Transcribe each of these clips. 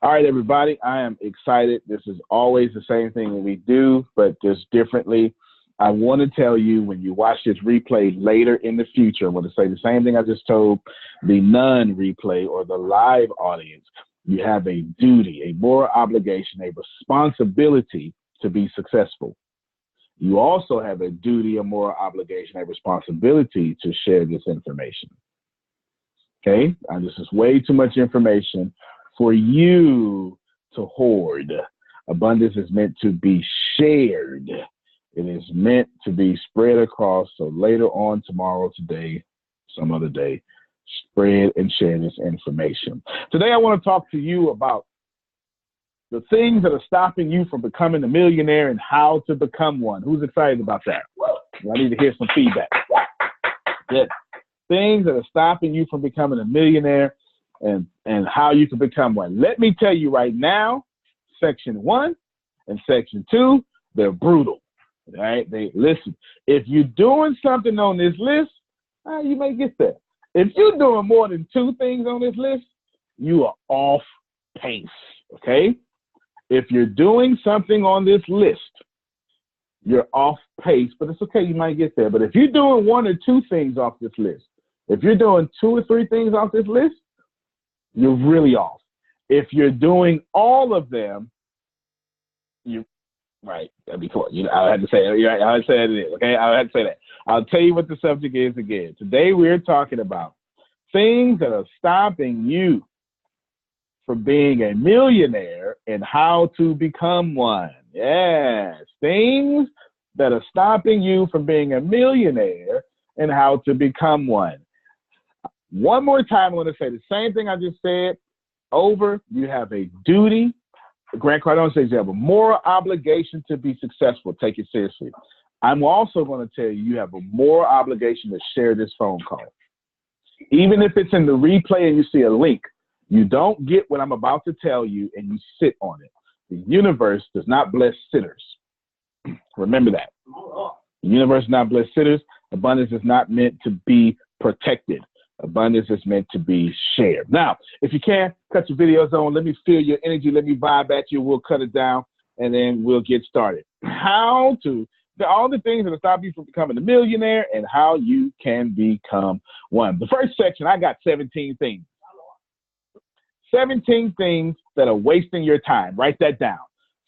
All right, everybody, I am excited. This is always the same thing we do, but just differently. I want to tell you, when you watch this replay later in the future, I want to say the same thing I just told the non-replay or the live audience. You have a duty, a moral obligation, a responsibility to be successful. You also have a duty, a moral obligation, a responsibility to share this information. Okay? And this is way too much information for you to hoard. Abundance is meant to be shared. It is meant to be spread across. So later on, tomorrow, today, some other day, spread and share this information. Today, I want to talk to you about the things that are stopping you from becoming a millionaire and how to become one. Who's excited about that? I need to hear some feedback. Good. Things that are stopping you from becoming a millionaire and how you can become one. Let me tell you right now, section 1 and section 2, they're brutal. All right, listen. If you're doing something on this list, you may get there. If you're doing more than 2 things on this list, you are off pace. Okay. If you're doing something on this list, you're off pace, but it's okay. You might get there. But if you're doing 1 or 2 things off this list, if you're doing 2 or 3 things off this list, you're really off. If you're doing all of them, right, that'd be cool. I had to say it. I had to say it. Okay, I had to say that. I'll tell you what the subject is again. Today we're talking about things that are stopping you from being a millionaire and how to become one. Yes, things that are stopping you from being a millionaire and how to become one. One more time, I want to say the same thing I just said over. You have a duty. Grant Cardone says you have a moral obligation to be successful. Take it seriously. I'm also going to tell you, you have a moral obligation to share this phone call. Even if it's in the replay and you see a link, you don't get what I'm about to tell you and you sit on it. The universe does not bless sitters. Remember that. The universe does not bless sitters. Abundance is not meant to be protected. Abundance is meant to be shared. Now, if you can, cut your videos on. Let me feel your energy. Let me vibe at you. We'll cut it down, and then we'll get started. All the things that will stop you from becoming a millionaire and how you can become one. The first section, I got 17 things. 17 things that are wasting your time. Write that down.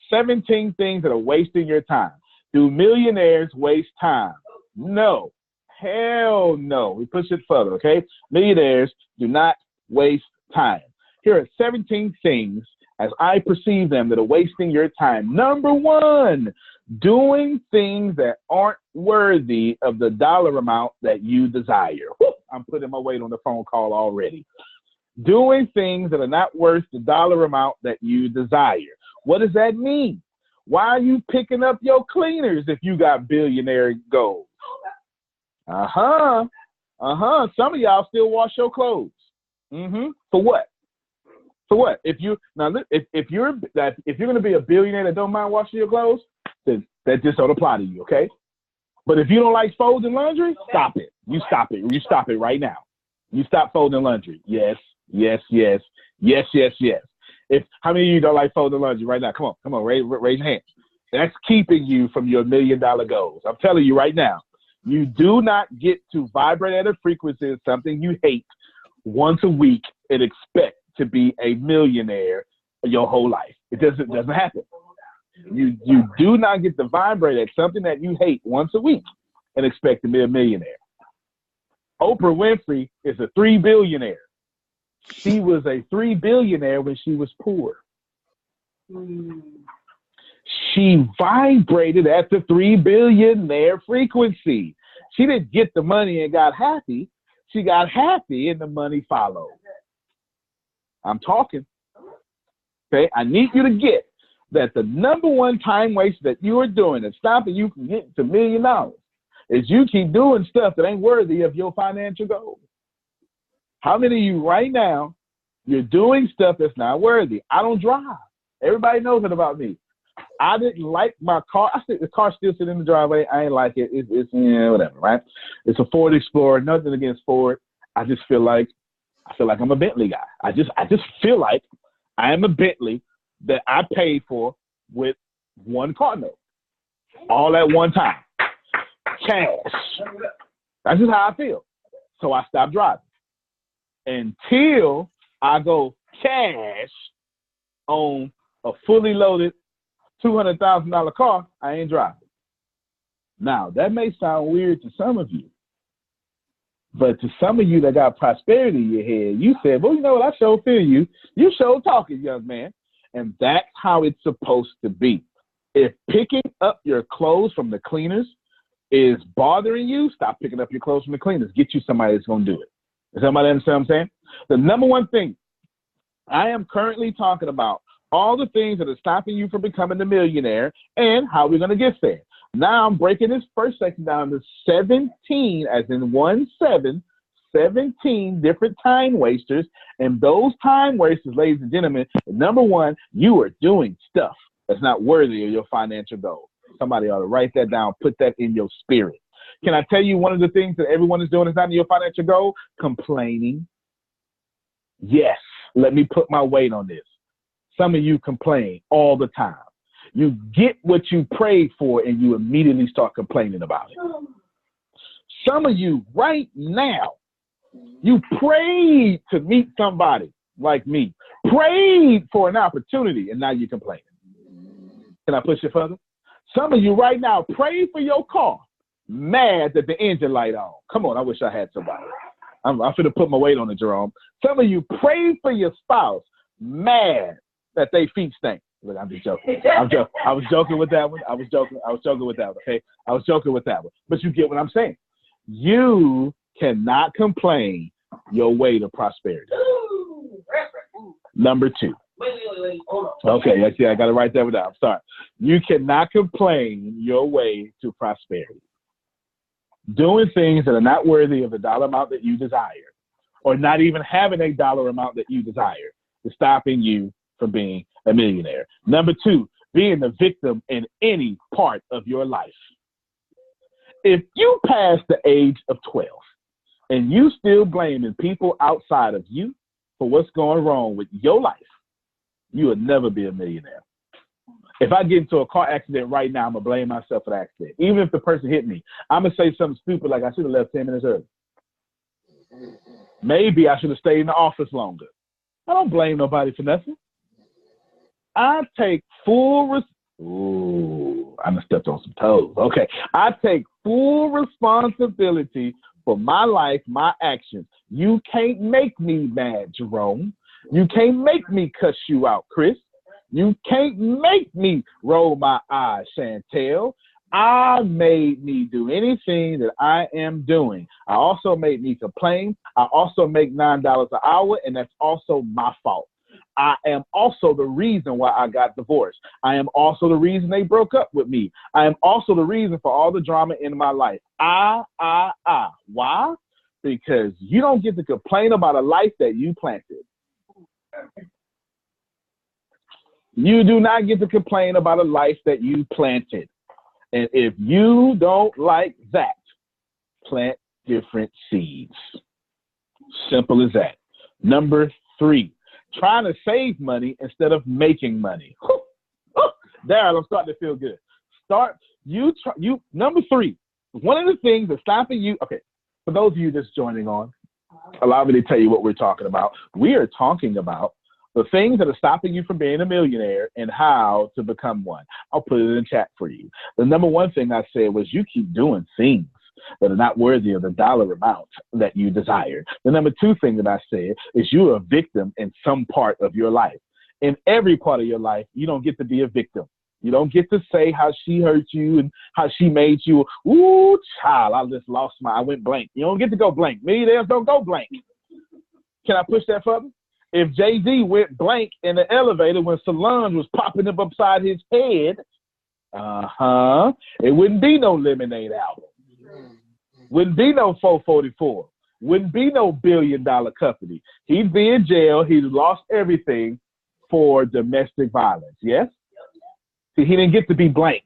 17 things that are wasting your time. Do millionaires waste time? No. Hell no. We push it further, okay? Millionaires do not waste time. Here are 17 things, as I perceive them, that are wasting your time. Number 1, doing things that aren't worthy of the dollar amount that you desire. Woo, I'm putting my weight on the phone call already. Doing things that are not worth the dollar amount that you desire. What does that mean? Why are you picking up your cleaners if you got billionaire goals? Some of y'all still wash your clothes. For what? For what? If you're going to be a billionaire that don't mind washing your clothes, then that just don't apply to you, okay? But if you don't like folding laundry, stop it. You stop it. You stop it right now. You stop folding laundry. Yes. How many of you don't like folding laundry right now? Come on, raise your hand. That's keeping you from your $1 million goals. I'm telling you right now. You do not get to vibrate at a frequency of something you hate once a week and expect to be a millionaire your whole life. It doesn't happen. You do not get to vibrate at something that you hate once a week and expect to be a millionaire. Oprah Winfrey is a 3 billionaire. She was a 3 billionaire when she was poor. She vibrated at the 3 billionaire frequency. She didn't get the money and got happy. She got happy and the money followed. I'm talking. Okay, I need you to get that the number 1 time waste that you are doing that's stopping you from getting to $1 million is you keep doing stuff that ain't worthy of your financial goals. How many of you right now, you're doing stuff that's not worthy? I don't drive. Everybody knows it about me. I didn't like my car. The car still sitting in the driveway. I ain't like it. It's whatever, right? It's a Ford Explorer. Nothing against Ford. I just feel like I'm a Bentley guy. I just feel like I am a Bentley that I paid for with one car note, all at one time. Cash. That's just how I feel. So I stopped driving. Until I go cash on a fully loaded $200,000 car, I ain't driving. Now, that may sound weird to some of you, but to some of you that got prosperity in your head, you said, well, you know what, I sure feel you. You sure talking, young man. And that's how it's supposed to be. If picking up your clothes from the cleaners is bothering you, stop picking up your clothes from the cleaners. Get you somebody that's going to do it. Does somebody understand what I'm saying? The number one thing, I am currently talking about all the things that are stopping you from becoming a millionaire and how we're going to get there. Now I'm breaking this first section down to 17, as in 17 different time wasters. And those time wasters, ladies and gentlemen, number one, you are doing stuff that's not worthy of your financial goal. Somebody ought to write that down, put that in your spirit. Can I tell you one of the things that everyone is doing is not in your financial goal? Complaining. Yes, let me put my weight on this. Some of you complain all the time. You get what you prayed for and you immediately start complaining about it. Some of you right now, you prayed to meet somebody like me, prayed for an opportunity, and now you're complaining. Can I push it further? Some of you right now prayed for your car, mad that the engine light on. Come on, I wish I had somebody. I'm finna put my weight on it, Jerome. Some of you prayed for your spouse, mad that they feet stink. Look, I'm just joking. I was joking with that one. I was joking with that one. Okay, I was joking with that one. But you get what I'm saying. You cannot complain your way to prosperity. Number two. Wait. Hold on. Okay, I got to write that one down. I'm sorry. You cannot complain your way to prosperity. Doing things that are not worthy of the dollar amount that you desire, or not even having a dollar amount that you desire, is stopping you from being a millionaire. Number two, being the victim in any part of your life. If you pass the age of 12 and you still blaming people outside of you for what's going wrong with your life, you will never be a millionaire. If I get into a car accident right now, I'm going to blame myself for the accident. Even if the person hit me, I'm going to say something stupid like I should have left 10 minutes early. Maybe I should have stayed in the office longer. I don't blame nobody for nothing. I take full I done stepped on some toes. Okay. I take full responsibility for my life, my actions. You can't make me mad, Jerome. You can't make me cuss you out, Chris. You can't make me roll my eyes, Chantel. I made me do anything that I am doing. I also made me complain. I also make $9 an hour, and that's also my fault. I am also the reason why I got divorced. I am also the reason they broke up with me. I am also the reason for all the drama in my life. Why? Because you don't get to complain about a life that you planted. You do not get to complain about a life that you planted. And if you don't like that, plant different seeds. Simple as that. Number three, trying to save money instead of making money. Darryl, I'm starting to feel good. Number three, one of the things that's stopping you, okay, for those of you just joining on, allow me to tell you what we're talking about. We are talking about the things that are stopping you from being a millionaire and how to become one. I'll put it in the chat for you. The number one thing I said was you keep doing things that are not worthy of the dollar amount that you desire. The number two thing that I said is you're a victim in some part of your life. In every part of your life, you don't get to be a victim. You don't get to say how she hurt you and how she made you, ooh, child, I went blank. You don't get to go blank. Millionaires don't go blank. Can I push that further? If Jay-Z went blank in the elevator when Solange was popping up upside his head, it wouldn't be no Lemonade album. Wouldn't be no 444. Wouldn't be no $1 billion company. He'd be in jail. He'd lost everything for domestic violence. Yes? See, he didn't get to be blank.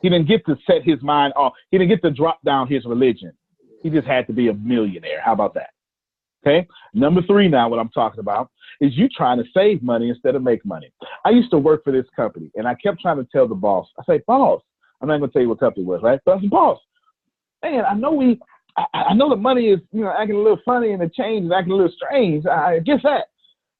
He didn't get to set his mind off. He didn't get to drop down his religion. He just had to be a millionaire. How about that? Okay. Number 3 now, what I'm talking about is you trying to save money instead of make money. I used to work for this company, and I kept trying to tell the boss, I say, boss, I'm not going to tell you what company it was, right? But I said, boss, man, I know the money is, acting a little funny and the change is acting a little strange. I guess that.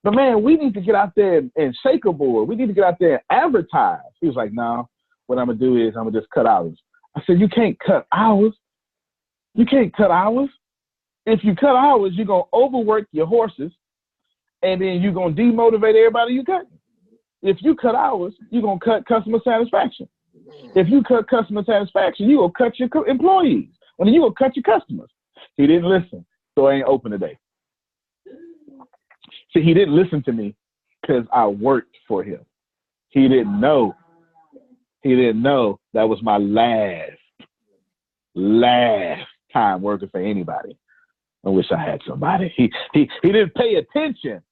But, man, we need to get out there and shake a board. We need to get out there and advertise. He was like, no, what I'm going to do is I'm going to just cut hours. I said, you can't cut hours. You can't cut hours. If you cut hours, you're going to overwork your horses, and then you're going to demotivate everybody you cut. If you cut hours, you're going to cut customer satisfaction. If you cut customer satisfaction, you're going to cut your employees, and then you're going to cut your customers. He didn't listen, so I ain't open today. See, he didn't listen to me because I worked for him. He didn't know. He didn't know that was my last time working for anybody. I wish I had somebody. He didn't pay attention,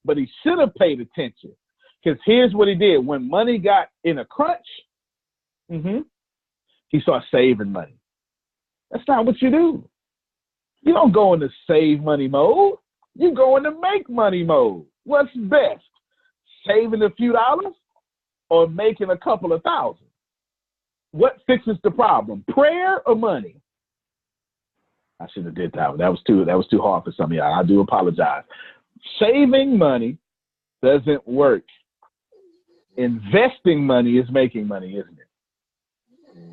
but he should have paid attention. Because here's what he did. When money got in a crunch, he started saving money. That's not what you do. You don't go into save money mode. You go into make money mode. What's best? Saving a few dollars or making a couple of thousand? What fixes the problem? Prayer or money? I should have did that one. That was too hard for some of y'all. I do apologize. Saving money doesn't work. Investing money is making money, isn't it?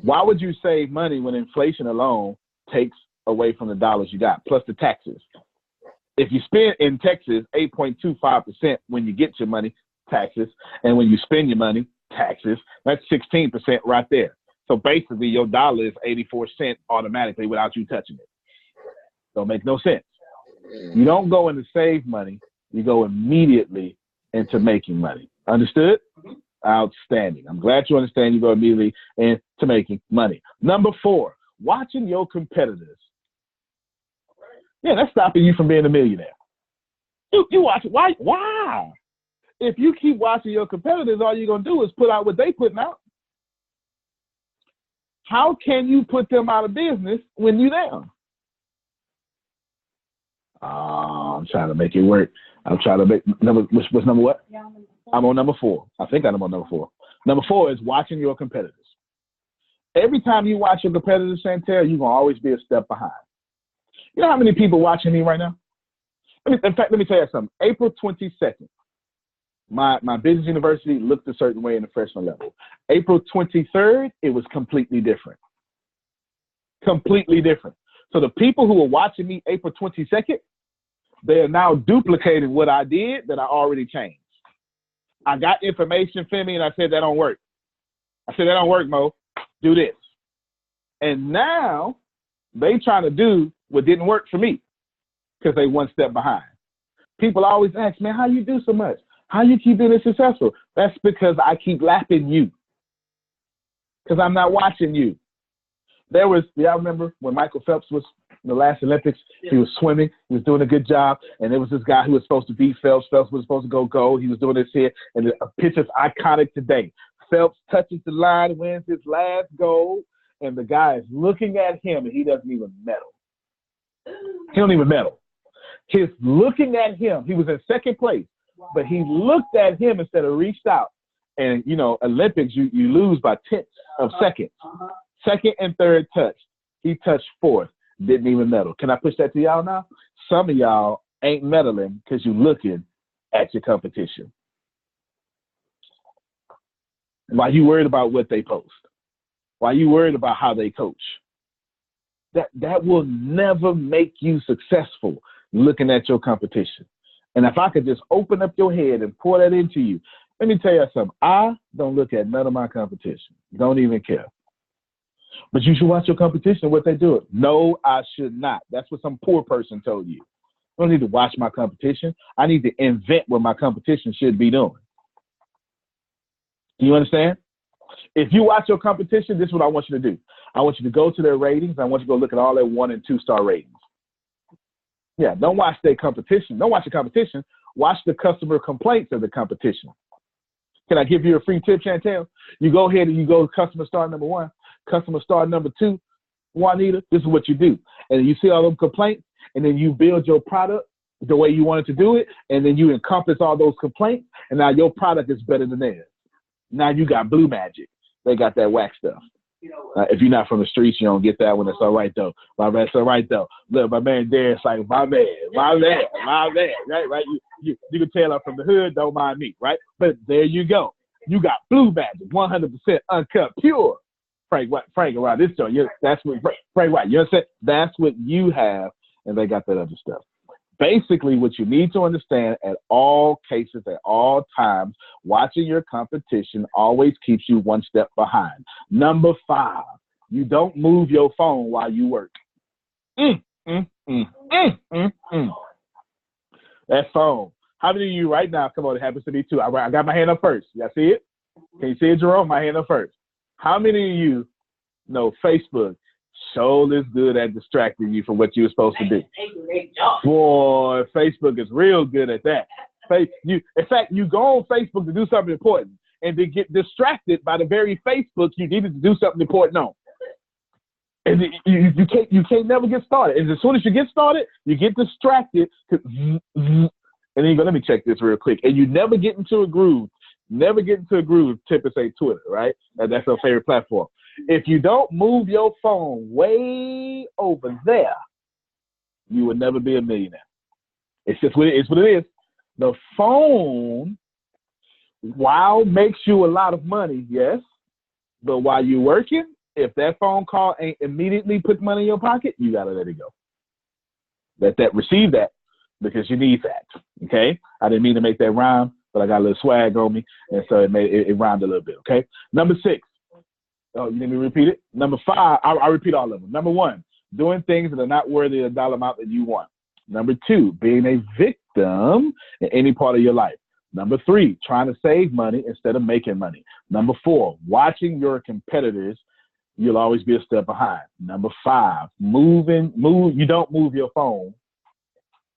Why would you save money when inflation alone takes away from the dollars you got, plus the taxes? If you spend in Texas 8.25% when you get your money, taxes, and when you spend your money, taxes, that's 16% right there. So basically your dollar is 84 cents automatically without you touching it. Don't make no sense. You don't go into save money. You go immediately into making money. Understood? Outstanding. I'm glad you understand. You go immediately into making money. Number 4, watching your competitors. Yeah, that's stopping you from being a millionaire. You watch it. Why? If you keep watching your competitors, all you're going to do is put out what they putting out. How can you put them out of business when you're down? I'm trying to make it work. I'm trying to make what's number what? I'm on number 4. I think I'm on number 4. Number 4 is watching your competitors. Every time you watch your competitors, Chantel, you're going to always be a step behind. You know how many people watching me right now? In fact, let me tell you something. April 22nd, my business university looked a certain way in the freshman level. April 23rd, it was completely different. Completely different. So the people who were watching me April 22nd, they are now duplicating what I did that I already changed. I got information from me and I said, that don't work. I said, that don't work, Mo. Do this. And now they trying to do what didn't work for me because they one step behind. People always ask, man, how you do so much? How you keep being successful? That's because I keep lapping you because I'm not watching you. Y'all remember when Michael Phelps was in the last Olympics? He was swimming. He was doing a good job. And there was this guy who was supposed to beat Phelps. Phelps was supposed to go gold. He was doing this here. And the picture's iconic today. Phelps touches the line, wins his last gold. And the guy is looking at him, and he doesn't even medal. He don't even medal. He's looking at him. He was in second place. But he looked at him instead of reached out. And, Olympics, you lose by tenths of seconds. Second and third touch. He touched fourth. Didn't even medal. Can I push that to y'all now? Some of y'all ain't medaling because you're looking at your competition. Why you worried about what they post? Why you worried about how they coach? That will never make you successful looking at your competition. And if I could just open up your head and pour that into you, let me tell you something. I don't look at none of my competition. Don't even care. But you should watch your competition, what they do. No, I should not. That's what some poor person told you. I don't need to watch my competition. I need to invent what my competition should be doing. Do you understand? If you watch your competition, this is what I want you to do. I want you to go to their ratings. I want you to go look at all their 1- and 2-star ratings. Yeah, don't watch their competition. Don't watch the competition. Watch the customer complaints of the competition. Can I give you a free tip, Chantel? You go ahead and you go to customer star number 1, customer star number 2, Juanita. This is what you do. And you see all them complaints, and then you build your product the way you wanted to do it, and then you encompass all those complaints, and now your product is better than theirs. Now you got Blue Magic. They got that wax stuff. If you're not from the streets, you don't get that one. It's all right, though. It's all right, though. Look, my man there, it's like, my man, right? You can tell I'm from the hood, don't mind me, right? But there you go. You got Blue Magic, 100% uncut, pure. Frank around this joint. That's what Frank White. You understand? That's what you have, and they got that other stuff. Basically, what you need to understand at all cases, at all times, watching your competition always keeps you one step behind. Number 5, you don't move your phone while you work. That phone. How many of you right now, come on, it happens to me too. I got my hand up first. Y'all see it? Can you see it, Jerome? My hand up first. How many of you know Facebook sure is good at distracting you from what you're supposed to do? Boy, Facebook is real good at that. In fact, you go on Facebook to do something important and to get distracted by the very Facebook you needed to do something important on. And you can't never get started. And as soon as you get started, you get distracted. And then you go, let me check this real quick. And you never get into a groove. Tip and say Twitter, right? That's our favorite platform. If you don't move your phone way over there, you will never be a millionaire. It's just what it is. The phone, while makes you a lot of money, yes, but while you're working, if that phone call ain't immediately put money in your pocket, you gotta let it go. Receive that, because you need that. Okay? I didn't mean to make that rhyme, but I got a little swag on me, and so it rhymed a little bit. Okay? Number 6. Oh, you need me to repeat it? Number 5, I'll repeat all of them. Number 1, doing things that are not worthy of the dollar amount that you want. Number 2, being a victim in any part of your life. Number 3, trying to save money instead of making money. Number 4, watching your competitors. You'll always be a step behind. Number 5, you don't move your phone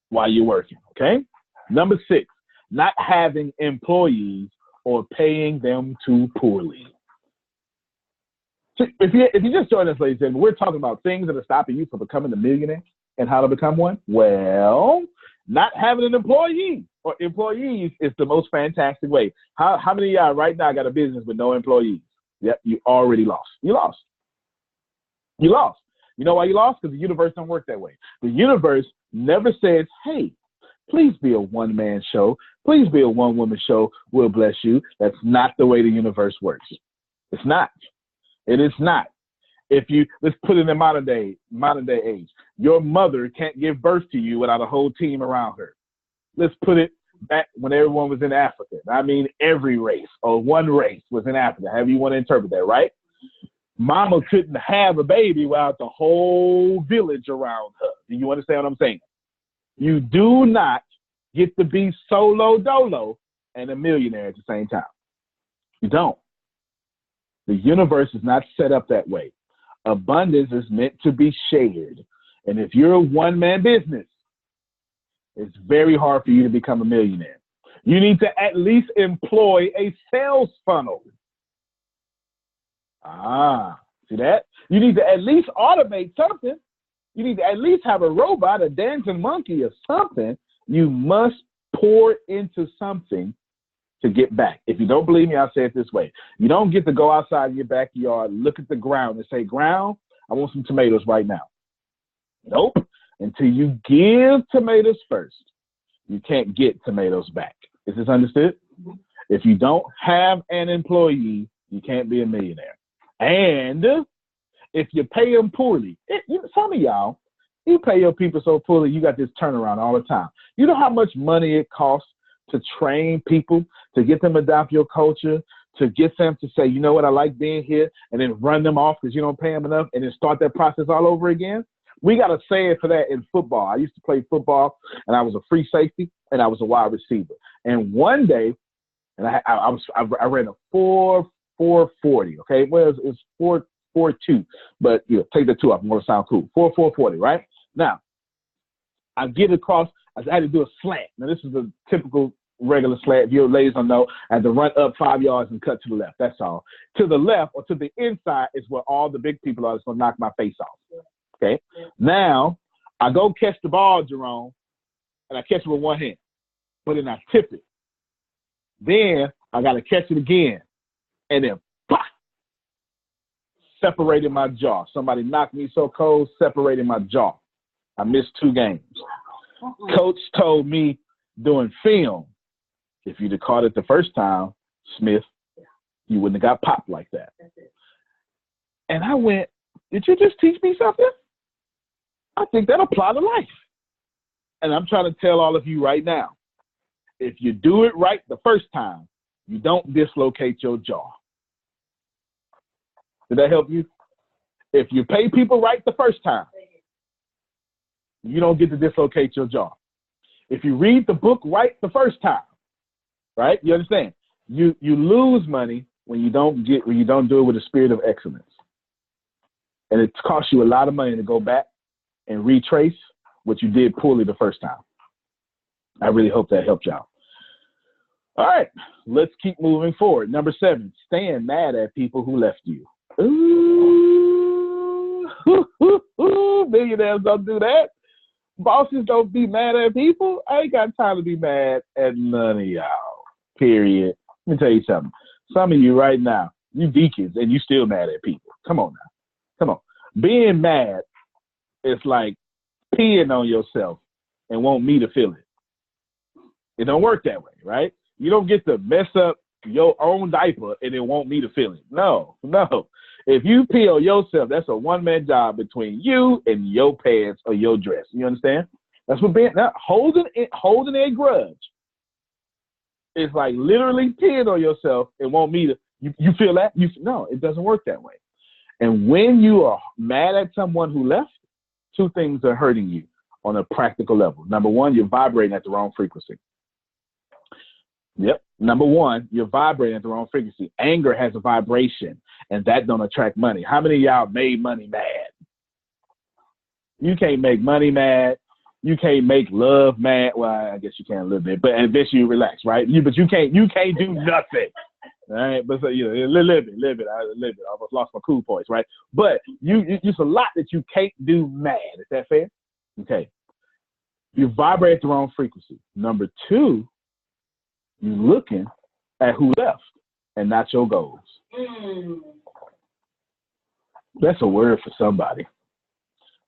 while you're working, okay? Number 6, not having employees or paying them too poorly. So if you just joined us, ladies and gentlemen, we're talking about things that are stopping you from becoming a millionaire and how to become one. Well, not having an employee or employees is the most fantastic way. How many of y'all right now got a business with no employees? Yep, you already lost. You lost. You know why you lost? Because the universe don't work that way. The universe never says, hey, please be a one-man show. Please be a one-woman show. We'll bless you. That's not the way the universe works. It's not. It is not. Let's put it in modern day age. Your mother can't give birth to you without a whole team around her. Let's put it back when everyone was in Africa. I mean, every race or one race was in Africa. However you want to interpret that, right? Mama couldn't have a baby without the whole village around her. Do you understand what I'm saying? You do not get to be solo dolo and a millionaire at the same time. You don't. The universe is not set up that way. Abundance is meant to be shared. And if you're a one-man business, it's very hard for you to become a millionaire. You need to at least employ a sales funnel. See that? You need to at least automate something. You need to at least have a robot, a dancing monkey or something. You must pour into something to get back. If you don't believe me, I'll say it this way. You don't get to go outside in your backyard, look at the ground and say, ground, I want some tomatoes right now. Nope. Until you give tomatoes first, you can't get tomatoes back. Is this understood? If you don't have an employee, you can't be a millionaire. And if you pay them poorly, some of y'all, you pay your people so poorly, you got this turnaround all the time. You know how much money it costs to train people, to get them to adopt your culture, to get them to say, you know what, I like being here, and then run them off because you don't pay them enough, and then start that process all over again? We got a saying for that in football. I used to play football, and I was a free safety, and I was a wide receiver. And one day, and I ran a 4.40, okay? Well, it's 4.42, but take the 2 off. I'm going to sound cool. 4.40, right? Now, I get across. I had to do a slant. Now, this is a typical regular slant. If you ladies don't know, I had to run up 5 yards and cut to the left. That's all. To the left or to the inside is where all the big people are that's going to knock my face off. Okay? Now, I go catch the ball, Jerome, and I catch it with one hand, but then I tip it. Then I got to catch it again, and then pop, separated my jaw. Somebody knocked me so cold, separated my jaw. I missed 2 games. Coach told me doing film, if you'd have caught it the first time, Smith, you wouldn't have got popped like that. And I went, did you just teach me something? I think that applies to life. And I'm trying to tell all of you right now, if you do it right the first time, you don't dislocate your jaw. Did that help you? If you pay people right the first time, you don't get to dislocate your jaw. If you read the book right the first time, right? You understand? You lose money when you don't do it with a spirit of excellence. And it costs you a lot of money to go back and retrace what you did poorly the first time. I really hope that helped y'all. All right, let's keep moving forward. Number 7, staying mad at people who left you. Ooh, millionaires don't do that. Bosses don't be mad at people. I ain't got time to be mad at none of y'all, period. Let me tell you something. Some of you right now, you deacons, and you still mad at people. Come on now. Come on. Being mad is like peeing on yourself and want me to feel it. It don't work that way, right? You don't get to mess up your own diaper and then want me to feel it. No. If you pee on yourself, that's a one-man job between you and your pants or your dress. You understand? That's what being holding a grudge. It's like literally peeing on yourself and want me to. You feel that? No, it doesn't work that way. And when you are mad at someone who left, 2 things are hurting you on a practical level. Number 1, you're vibrating at the wrong frequency. Yep. Number 1, you're vibrating at the wrong frequency. Anger has a vibration, and that don't attract money. How many of y'all made money mad? You can't make money mad. You can't make love mad. Well, I guess you can a little bit, but eventually you relax, right? But you can't do nothing. All right, but so live it. I almost lost my cool points, right? But it's a lot that you can't do mad. Is that fair? Okay. You vibrate at the wrong frequency. Number 2, you're looking at who left and not your goals. That's a word for somebody.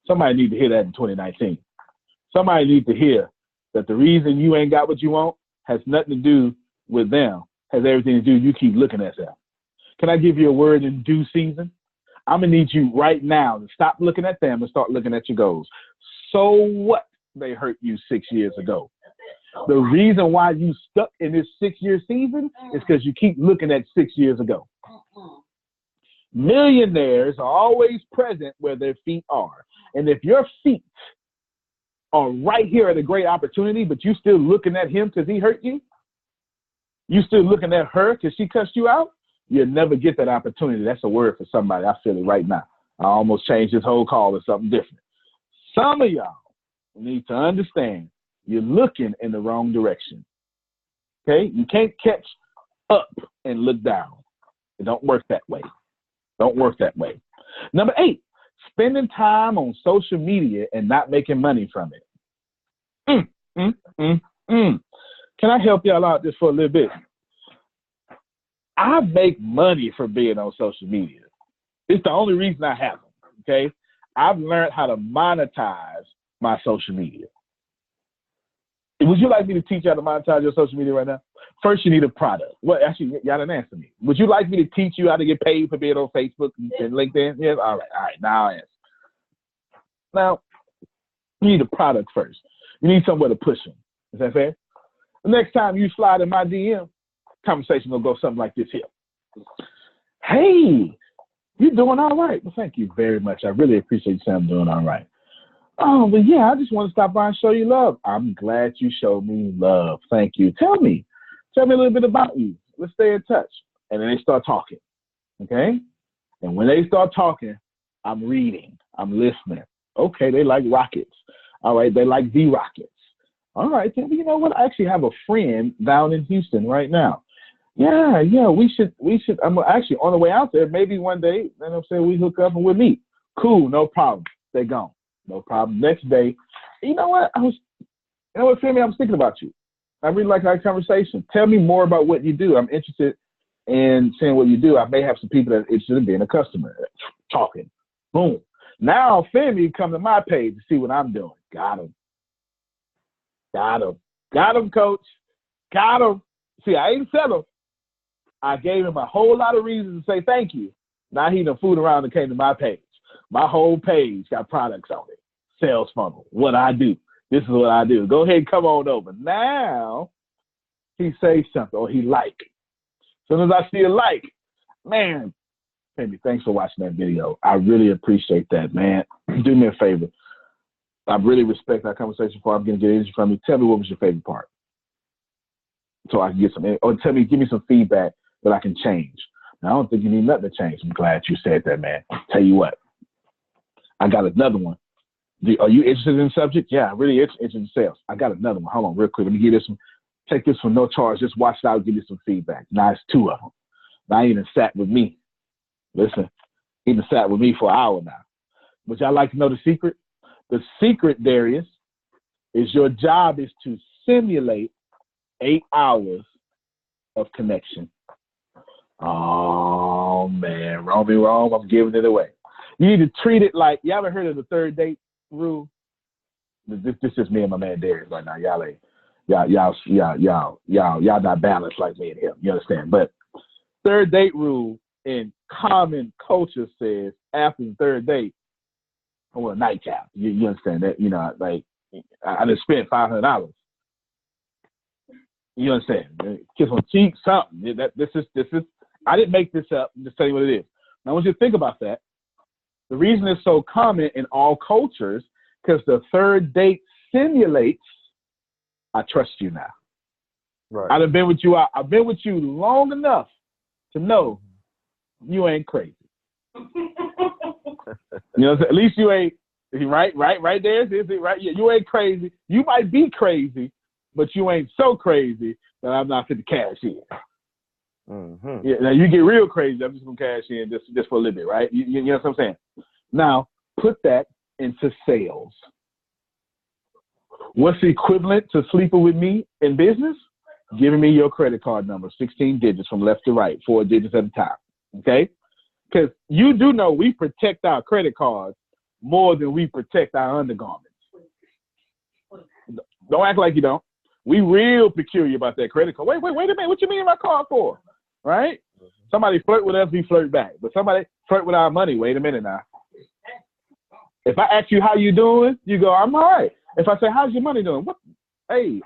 Somebody need to hear that in 2019. Somebody needs to hear that the reason you ain't got what you want has nothing to do with them, has everything to do you keep looking at them. Can I give you a word in due season? I'm going to need you right now to stop looking at them and start looking at your goals. So what they hurt you 6 years ago? The reason why you stuck in this 6-year season is because you keep looking at 6 years ago. Millionaires are always present where their feet are. And if your feet are right here at a great opportunity, but you still looking at him because he hurt you, you still looking at her because she cussed you out, you'll never get that opportunity. That's a word for somebody. I feel it right now. I almost changed this whole call to something different. Some of y'all need to understand you're looking in the wrong direction. Okay? You can't catch up and look down. It don't work that way. Don't work that way. Number 8, spending time on social media and not making money from it. Can I help y'all out just for a little bit? I make money from being on social media. It's the only reason I have them, okay? I've learned how to monetize my social media. Would you like me to teach you how to monetize your social media right now? First, you need a product. Well, actually, y'all didn't answer me. Would you like me to teach you how to get paid for being on Facebook and LinkedIn? Yes? All right. Now I'll answer. Now, you need a product first. You need somewhere to push them. Is that fair? The next time you slide in my DM, conversation will go something like this here. Hey, you doing all right? Well, thank you very much. I really appreciate you saying I'm doing all right. Oh, well, yeah, I just want to stop by and show you love. I'm glad you showed me love. Thank you. Tell me a little bit about you. Let's stay in touch. And then they start talking, okay? And when they start talking, I'm reading. I'm listening. Okay, they like rockets. All right, they like V-rockets. All right, then, you know what? I actually have a friend down in Houston right now. Yeah, we should. I'm actually on the way out there. Maybe one day, you know what I'm saying, we hook up and we'll meet. Cool, no problem. They gone. No problem. Next day, you know what? You know what, Femi, I'm thinking about you. I really like our conversation. Tell me more about what you do. I'm interested in seeing what you do. I may have some people that are interested in being a customer. Talking. Boom. Now, Femi come to my page to see what I'm doing. Got him. Got him. Got him, coach. Got him. See, I ain't settled. I gave him a whole lot of reasons to say thank you. Now he done fooled around and came to my page. My whole page got products on it. Sales funnel. What I do. This is what I do. Go ahead and come on over. Now, he says something or he like. As soon as I see a like, man, Femi, thanks for watching that video. I really appreciate that, man. Do me a favor. I really respect our conversation before I'm going to get energy from you. Tell me what was your favorite part so I can get some, or give me some feedback that I can change. Now, I don't think you need nothing to change. I'm glad you said that, man. Tell you what, I got another one. Are you interested in the subject? Yeah, I'm really interested in sales. I got another one. Hold on real quick. Let me give this one. Take this one, no charge. Just watch it out, give you some feedback. Now it's 2 of them. Now he done sat with me. Listen, he done sat with me for an hour now. Would y'all like to know the secret? The secret, Darius, is your job is to simulate 8 hours of connection. Oh, man. Wrong me wrong. I'm giving it away. You need to treat it like, you ever heard of the 3rd date rule? This is me and my man Darius right now. Y'all not balanced like me and him. You understand? But 3rd date rule in common culture says after the 3rd date, I want a nightcap. You understand that? You know, like I just spent $500. You understand? Kiss on cheek, something. This is. I didn't make this up. I'm just telling you what it is. Now, I want you to think about that. The reason it's so common in all cultures because the 3rd date simulates. I trust you now. Right. I've been with you. I've been with you long enough to know you ain't crazy. You know, at least you ain't right there. Is it right? Yeah, you ain't crazy. You might be crazy, but you ain't so crazy that I'm not fit to cash in. Mm-hmm. Yeah, now you get real crazy. I'm just gonna cash in just for a little bit, right? You know what I'm saying? Now put that into sales. What's the equivalent to sleeping with me in business? Giving me your credit card number, 16 digits from left to right, 4 digits at a time. Okay? Because you do know we protect our credit cards more than we protect our undergarments. Don't act like you don't. We real peculiar about that credit card. Wait a minute. What you mean my card for? Right? Somebody flirt with us, we flirt back. But somebody flirt with our money. Wait a minute now. If I ask you how you doing, you go, I'm all right. If I say, how's your money doing? What? Hey,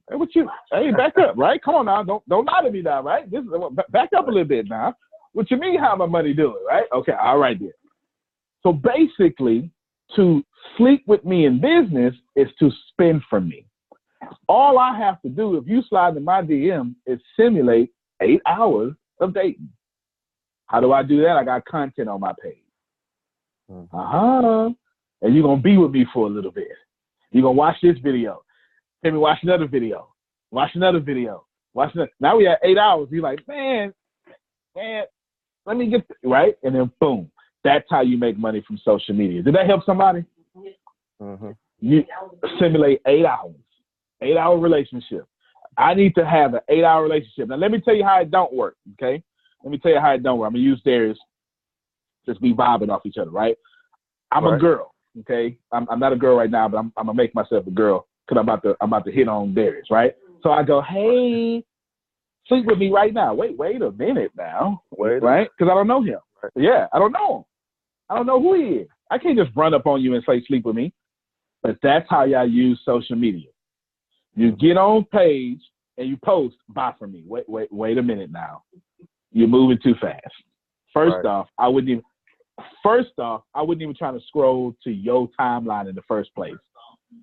what you? Hey, back up, right? Come on now, don't lie to me now, right? This is, back up a little bit now. What you mean, how my money doing, right? Okay, all right then. So basically, to sleep with me in business is to spend for me. All I have to do, if you slide in my DM, is simulate 8 hours of dating. How do I do that? I got content on my page. And you're gonna be with me for a little bit. You're going to watch this video. Let me watch another video. Watch another video. Watch another. Now we at 8 hours. You're like, man, let me get, right? And then boom. That's how you make money from social media. Did that help somebody? Mm-hmm. You simulate 8 hours. 8-hour relationship. I need to have an 8-hour relationship. Now, let me tell you how it don't work, okay? Let me tell you how it don't work. I'm going to use Darius. Just be vibing off each other, right? I'm a girl. Okay, I'm not a girl right now, but I'm gonna make myself a girl because I'm about to hit on Darius, right? So I go, hey, sleep with me right now. Wait a minute now, right? Because I don't know him. Right. Yeah, I don't know him. I don't know who he is. I can't just run up on you and say sleep with me. But that's how y'all use social media. You get on page and you post, buy from me. Wait a minute now. You're moving too fast. First off, I wouldn't even try to scroll to your timeline in the first place.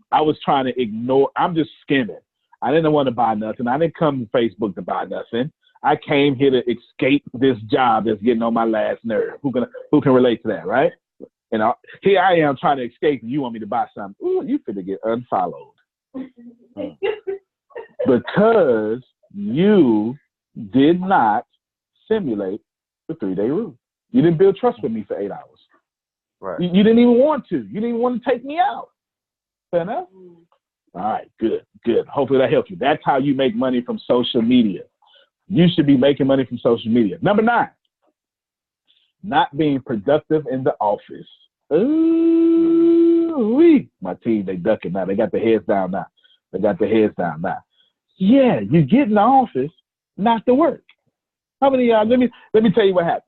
I was trying to ignore. I'm just skimming. I didn't want to buy nothing. I didn't come to Facebook to buy nothing. I came here to escape this job that's getting on my last nerve. Who can relate to that, right? And here I am trying to escape, and you want me to buy something. Ooh, you finna get unfollowed. Because you did not simulate the 3-day rule. You didn't build trust with me for 8 hours. Right. You didn't even want to. You didn't even want to take me out. Fair enough? All right, good, good. Hopefully that helps you. That's how you make money from social media. You should be making money from social media. Number 9, not being productive in the office. Ooh, my team, they ducking now. They got their heads down now. Yeah, you get in the office, not to work. How many of y'all, let me tell you what happens.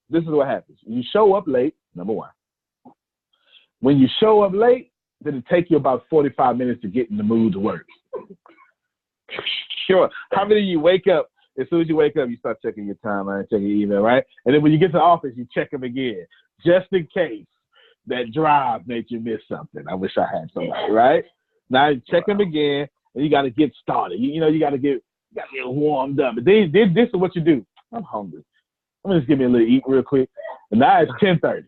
This is what happens. You show up late, number 1. When you show up late, then it takes you about 45 minutes to get in the mood to work. Sure. How many of you wake up, as soon as you wake up, you start checking your timeline, checking your email, right? And then when you get to the office, you check them again, just in case that drive made you miss something. I wish I had somebody, right? Now you check them again, and you got to get started. You got to get warmed up. But then this is what you do. I'm hungry. I'm going to just give me a little eat real quick. And now it's 10:30.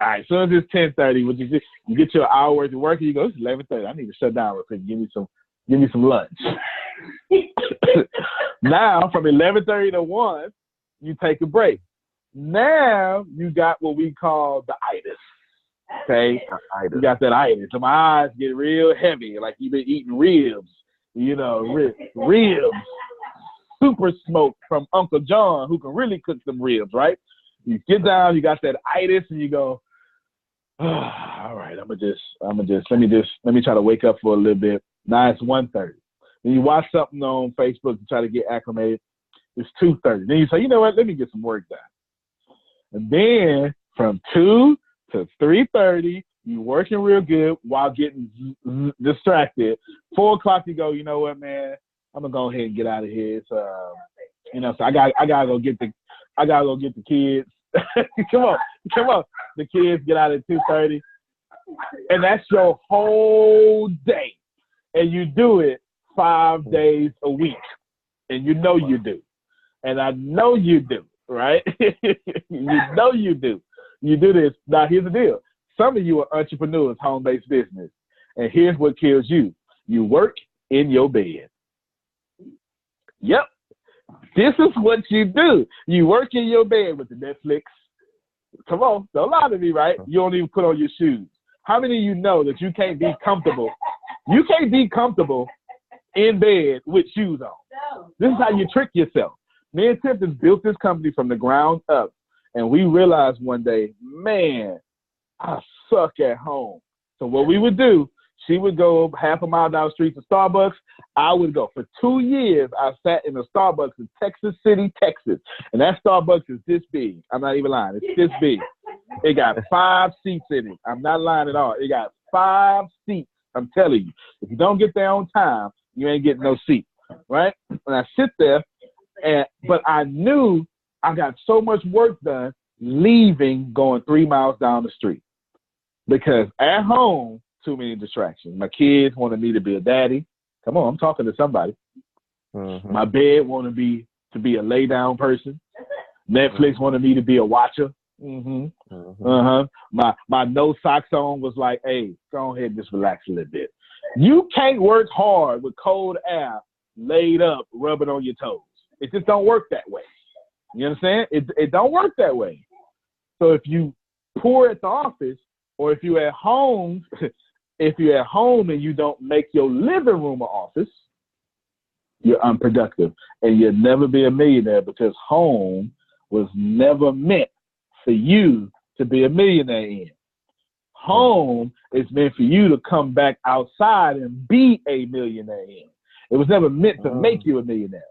All right, as soon as it's 10:30, what you do, you get your hour worth of work, and you go, it's 11:30. I need to shut down real quick. Give me some lunch. Now, from 11:30 to 1, you take a break. Now, you got what we call the itis. Okay? You got that itis. So my eyes get real heavy, like you've been eating ribs. Ribs. Super smoke from Uncle John, who can really cook them ribs, right? You get down, you got that itis, and you go, oh, all right, let me try to wake up for a little bit. Now it's 1:30. Then you watch something on Facebook to try to get acclimated. It's 2:30. Then you say, you know what, let me get some work done. And then from 2 to 3:30, you working real good while getting distracted. 4 o'clock, you go, you know what, man, I'm gonna go ahead and get out of here. It's, so I gotta go get the kids. Come on. The kids get out at 2:30, and that's your whole day, and you do it 5 days a week, and you know you do, and I know you do, right? You know you do. You do this. Now here's the deal. Some of you are entrepreneurs, home-based business, and here's what kills you. You work in your bed. Yep. This is what you do. You work in your bed with the Netflix. Come on, don't lie to me, right? You don't even put on your shoes. How many of you know that you can't be comfortable? You can't be comfortable in bed with shoes on. This is how you trick yourself. Me and Tiff has built this company from the ground up, and we realized one day, man, I suck at home. So what we would do, she would go half a mile down the street to Starbucks. I would go. For 2 years, I sat in a Starbucks in Texas City, Texas. And that Starbucks is this big. I'm not even lying. It's this big. It got 5 seats in it. I'm not lying at all. It got 5 seats. I'm telling you. If you don't get there on time, you ain't getting no seat. Right? And I sit there, but I knew I got so much work done leaving, going 3 miles down the street. Because at home, too many distractions. My kids wanted me to be a daddy. Come on, I'm talking to somebody. Mm-hmm. My bed wanted me to be a lay down person. Netflix wanted me to be a watcher. Mm-hmm. Mm-hmm. My no socks on was like, hey, go ahead and just relax a little bit. You can't work hard with cold air laid up, rubbing on your toes. It just don't work that way. You understand? It don't work that way. So if you pour at the office, or if you're at home, and you don't make your living room an office, you're unproductive. And you'll never be a millionaire, because home was never meant for you to be a millionaire in. Home is meant for you to come back outside and be a millionaire in. It was never meant to make you a millionaire.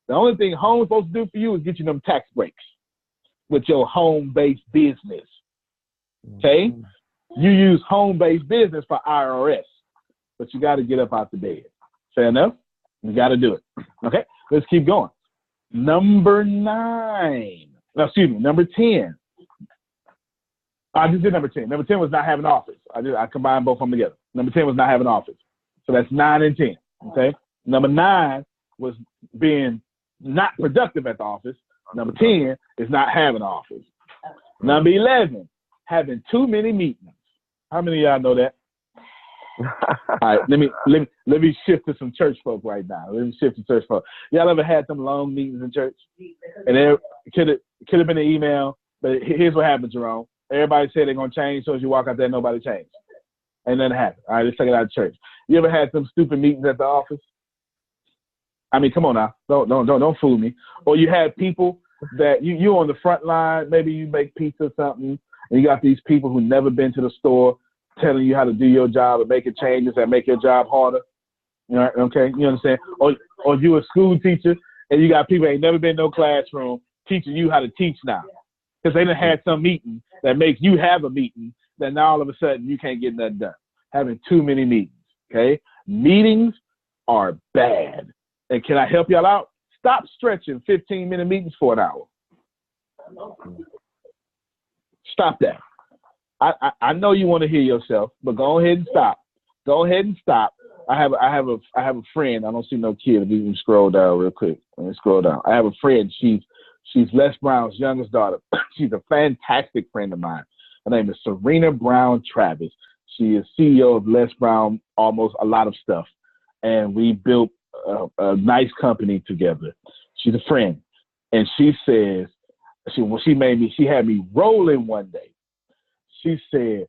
The only thing home is supposed to do for you is get you them tax breaks with your home-based business. Okay? You use home-based business for IRS, but you got to get up out the bed. Fair enough? You got to do it. Okay, let's keep going. Number 10. I just did number 10. Number 10 was not having an office. I combined both of them together. Number 10 was not having an office. So that's 9 and 10. Okay. Number 9 was being not productive at the office. Number 10 is not having an office. Number 11, having too many meetings. How many of y'all know that? All right, let me shift to some church folk right now. Let me shift to church folk. Y'all ever had some long meetings in church? And it could have been an email, but here's what happened, Jerome. Everybody said they're gonna change, so as you walk out there, nobody changed. Ain't nothing happened. All right, let's take it out of church. You ever had some stupid meetings at the office? I mean, come on now. Don't fool me. Or you had people that you're on the front line. Maybe you make pizza or something, and you got these people who never been to the store telling you how to do your job and making changes that make your job harder. You know, okay? You understand? Or you a school teacher, and you got people that ain't never been in no classroom teaching you how to teach now. Because they done had some meeting that makes you have a meeting that now all of a sudden you can't get nothing done. Having too many meetings, okay? Meetings are bad. And can I help y'all out? Stop stretching 15-minute meetings for an hour. Stop that. I know you want to hear yourself, but go ahead and stop. Go ahead and stop. I have a friend. I don't see no kid. Let me scroll down real quick. Let me scroll down. I have a friend. She's Les Brown's youngest daughter. She's a fantastic friend of mine. Her name is Serena Brown Travis. She is CEO of Les Brown, almost a lot of stuff. And we built a nice company together. She's a friend. And she says, she had me rolling one day. She said,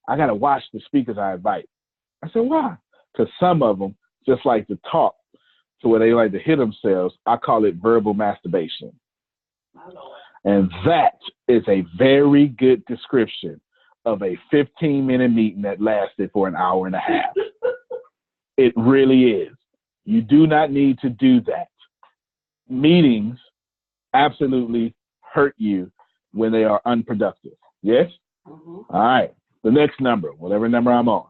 I got to watch the speakers I invite. I said, why? Because some of them just like to talk to where they like to hit themselves. I call it verbal masturbation. And that is a very good description of a 15-minute meeting that lasted for an hour and a half. It really is. You do not need to do that. Meetings absolutely hurt you when they are unproductive. Yes? Mm-hmm. All right. The next number, whatever number I'm on.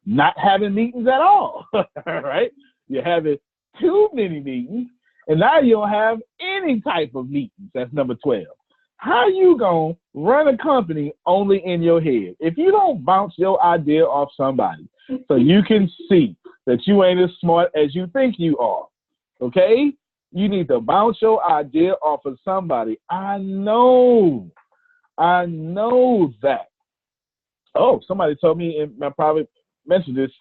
Not having meetings at all. All right? You're having too many meetings, and now you don't have any type of meetings. That's number 12. How you going to run a company only in your head? If you don't bounce your idea off somebody so you can see that you ain't as smart as you think you are, okay? You need to bounce your idea off of somebody. I know that. Oh, somebody told me in my private mentioned this,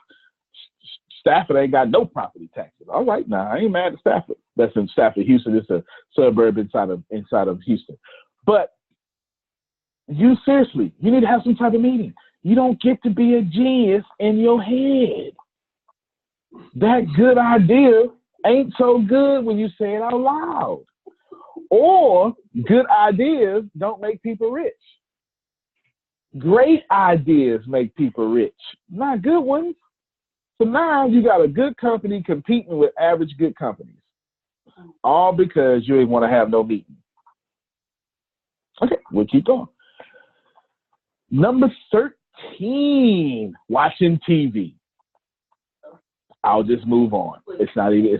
Stafford ain't got no property taxes. All right, now I ain't mad at Stafford. That's in Stafford, Houston. It's a suburb inside of Houston. But you seriously, you need to have some type of meeting. You don't get to be a genius in your head. That good idea ain't so good when you say it out loud. Or good ideas don't make people rich. Great ideas make people rich, not good ones. So now you got a good company competing with average good companies, all because you ain't want to have no meeting. Okay, we'll keep going. Number 13, watching TV. I'll just move on. It's not even,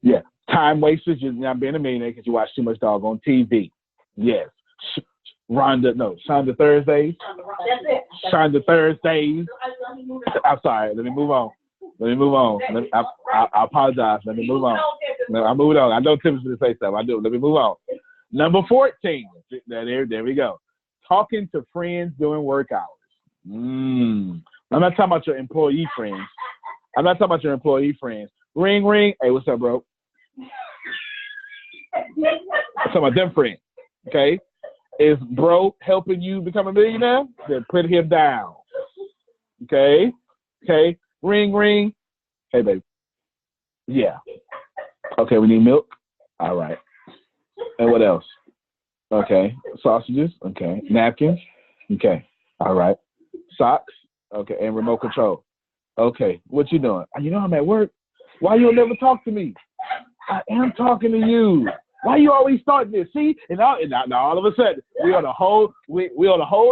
yeah. Time wasters, you're not being a millionaire because you watch too much doggone TV. Yes. Shonda Thursdays. Shonda Thursdays. I'm sorry. Let me move on. I apologize. Let me move on. No, I moved on. I know Tim's going to say something. I do. Let me move on. Number 14. There we go. Talking to friends during work hours. I'm not talking about your employee friends. Ring, ring. Hey, what's up, bro? I'm talking about them friends. Okay? Is bro helping you become a millionaire? Then put him down. Okay? Okay? Ring, ring. Hey, baby. Yeah. Okay, we need milk. All right. And what else? Okay. Sausages. Okay. Napkins. Okay. All right. Socks. Okay. And remote control. Okay. What you doing? You know I'm at work. Why you don't never talk to me? I am talking to you. Why you always start this? See? And now all of a sudden, we on a whole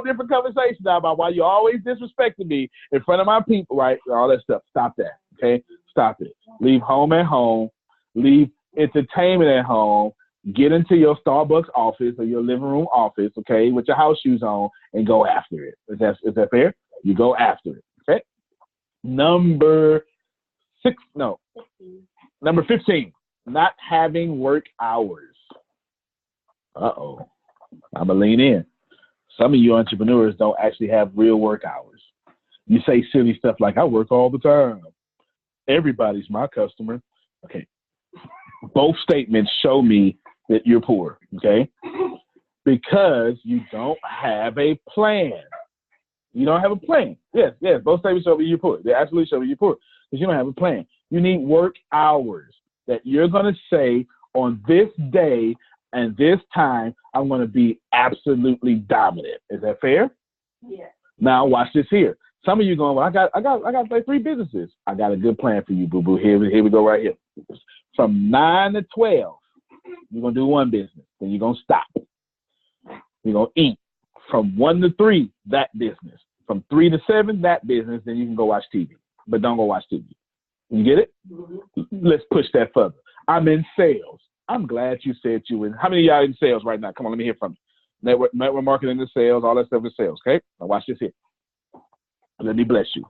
different conversation now about why you always disrespecting me in front of my people, right? All that stuff. Stop that. Okay? Stop it. Leave home at home. Leave entertainment at home. Get into your Starbucks office or your living room office, okay, with your house shoes on, and go after it. Is that fair? You go after it. Okay? Number 15. Not having work hours. Uh-oh. I'm going to lean in. Some of you entrepreneurs don't actually have real work hours. You say silly stuff like, I work all the time. Everybody's my customer. Okay. Both statements show me that you're poor, okay? Because you don't have a plan. You don't have a plan. Yes, both statements show you poor. They absolutely show you poor because you don't have a plan. You need work hours that you're going to say on this day and this time, I'm going to be absolutely dominant. Is that fair? Yeah. Now watch this here. Some of you going, well, I got like 3 businesses. I got a good plan for you, boo boo. Here we go right here. From 9 to 12, you're gonna do 1 business. Then you're gonna stop. You're gonna eat. From 1 to 3, that business. From 3 to 7, that business. Then you can go watch TV. But don't go watch TV. You get it? Mm-hmm. Let's push that further. I'm in sales. I'm glad you said you in. How many of y'all in sales right now? Come on, let me hear from you. Network marketing and sales, all that stuff is sales. Okay. Now watch this here. Let me bless you.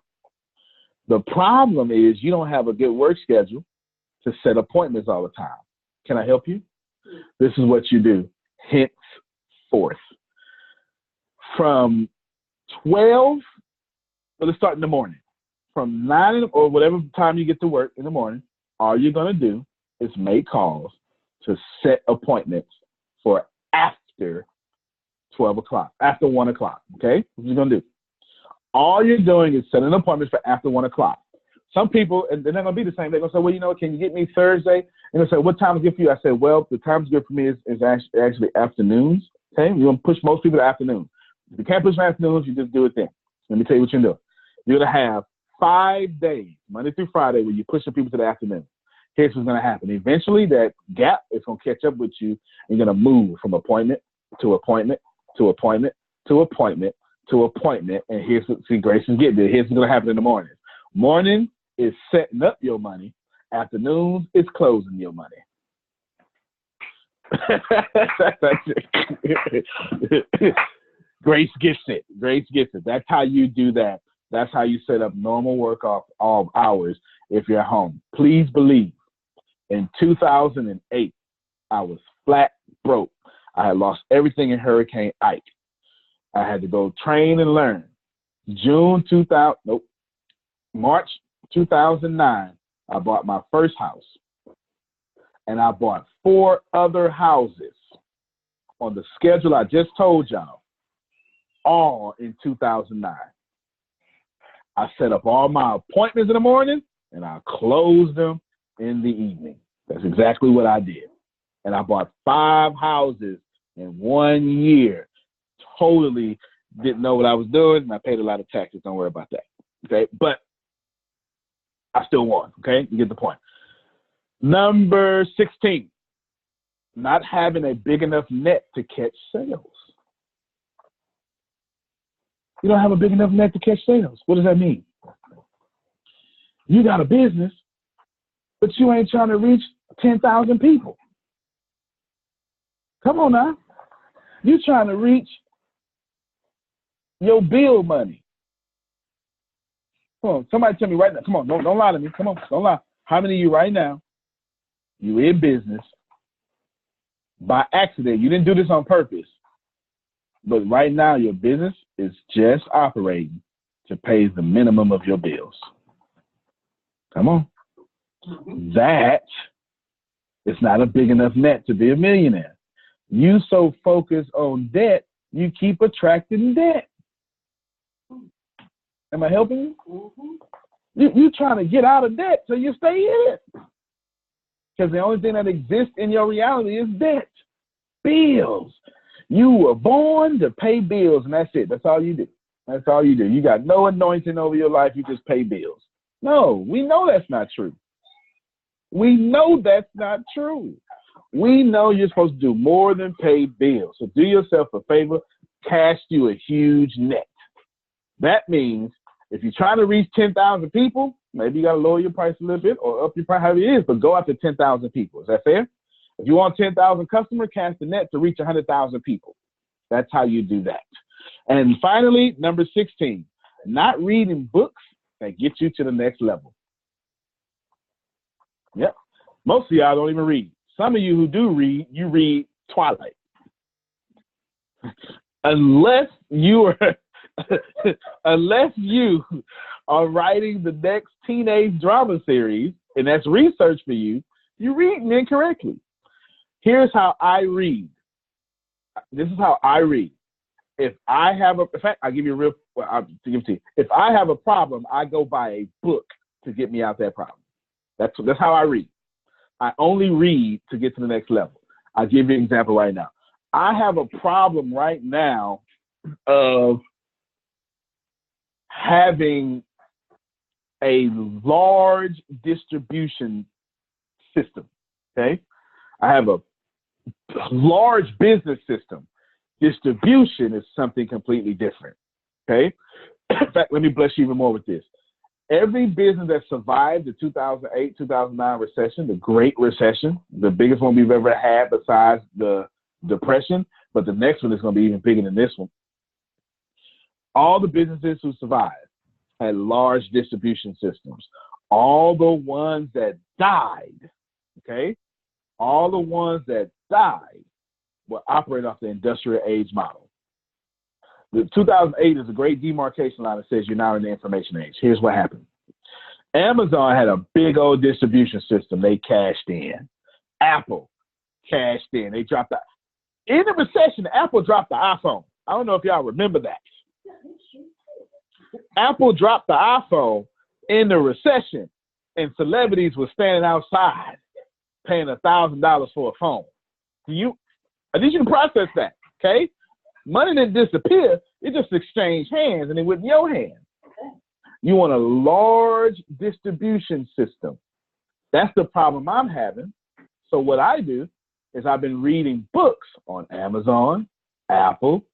The problem is you don't have a good work schedule to set appointments all the time. Can I help you? This is what you do. Henceforth. From 12, let's start in the morning. From 9 or whatever time you get to work in the morning, all you're going to do is make calls to set appointments for after 12 o'clock, after 1 o'clock. Okay? What you're going to do? All you're doing is setting appointments for after 1 o'clock. Some people, and they're not going to be the same. They're going to say, well, you know, can you get me Thursday? And they'll say, what time is good for you? I said, well, the time's good for me is actually afternoons. Okay? You're going to push most people to afternoons. If you can't push for afternoons, you just do it then. Let me tell you what you're doing. You're going to have 5 days, Monday through Friday, where you're pushing people to the afternoon. Here's what's going to happen. Eventually, that gap is going to catch up with you. And you're going to move from appointment to appointment to appointment to appointment to appointment. And here's what, see, Grace is getting there. Here's what's going to happen in the morning. Morning is setting up your money. Afternoons is closing your money. Grace gets it. Grace gets it. That's how you do that. That's how you set up normal work off all hours if you're at home. Please believe, in 2008, I was flat broke. I had lost everything in Hurricane Ike. I had to go train and learn. March 2009, I bought my first house. And I bought 4 other houses on the schedule I just told y'all, all in 2009. I set up all my appointments in the morning, and I closed them in the evening. That's exactly what I did. And I bought 5 houses in 1 year. Totally didn't know what I was doing, and I paid a lot of taxes. Don't worry about that. Okay, but I still won. Okay, you get the point. Number 16, not having a big enough net to catch sales. You don't have a big enough net to catch sales. What does that mean? You got a business, but you ain't trying to reach 10,000 people. Come on now. You're trying to reach your bill money. Come on, somebody tell me right now. Come on, don't lie to me. Come on, don't lie. How many of you right now, you in business by accident? You didn't do this on purpose. But right now, your business is just operating to pay the minimum of your bills. Come on. That is not a big enough net to be a millionaire. You so focused on debt, you keep attracting debt. Am I helping you? Mm-hmm. You're trying to get out of debt so you stay in it. Because the only thing that exists in your reality is debt. Bills. You were born to pay bills, and that's it. That's all you do. That's all you do. You got no anointing over your life. You just pay bills. No, we know that's not true. We know that's not true. We know you're supposed to do more than pay bills. So do yourself a favor, cast you a huge net. That means if you're trying to reach 10,000 people, maybe you got to lower your price a little bit or up your price, however it is, but go after 10,000 people. Is that fair? If you want 10,000 customers, cast the net to reach 100,000 people. That's how you do that. And finally, number 16, not reading books that get you to the next level. Yep. Most of y'all don't even read. Some of you who do read, you read Twilight. Unless you are writing the next teenage drama series, and that's research for you, you're reading incorrectly. Here's how I read. This is how I read. If I have in fact, I'll give you a real well, I'll give it to you. If I have a problem, I go buy a book to get me out that problem. That's how I read. I only read to get to the next level. I'll give you an example right now. I have a problem right now of having a large distribution system, okay? I have a large business system. Distribution is something completely different, okay? In fact, let me bless you even more with this. Every business that survived the 2008, 2009 recession, the Great Recession, the biggest one we've ever had besides the Depression, but the next one is going to be even bigger than this one. All the businesses who survived had large distribution systems. All the ones that died, okay, all the ones that died will operate off the industrial age model. The 2008 is a great demarcation line that says you're now in the information age. Here's what happened. Amazon had a big old distribution system. They cashed in. Apple cashed in. They dropped the, in the recession, Apple dropped the iPhone. I don't know if y'all remember that. Apple dropped the iPhone in the recession, and celebrities were standing outside paying $1,000 for a phone. I need you to process that, okay? Money didn't disappear. It just exchanged hands, and it went in your hand. You want a large distribution system. That's the problem I'm having. So what I do is I've been reading books on Amazon, Apple,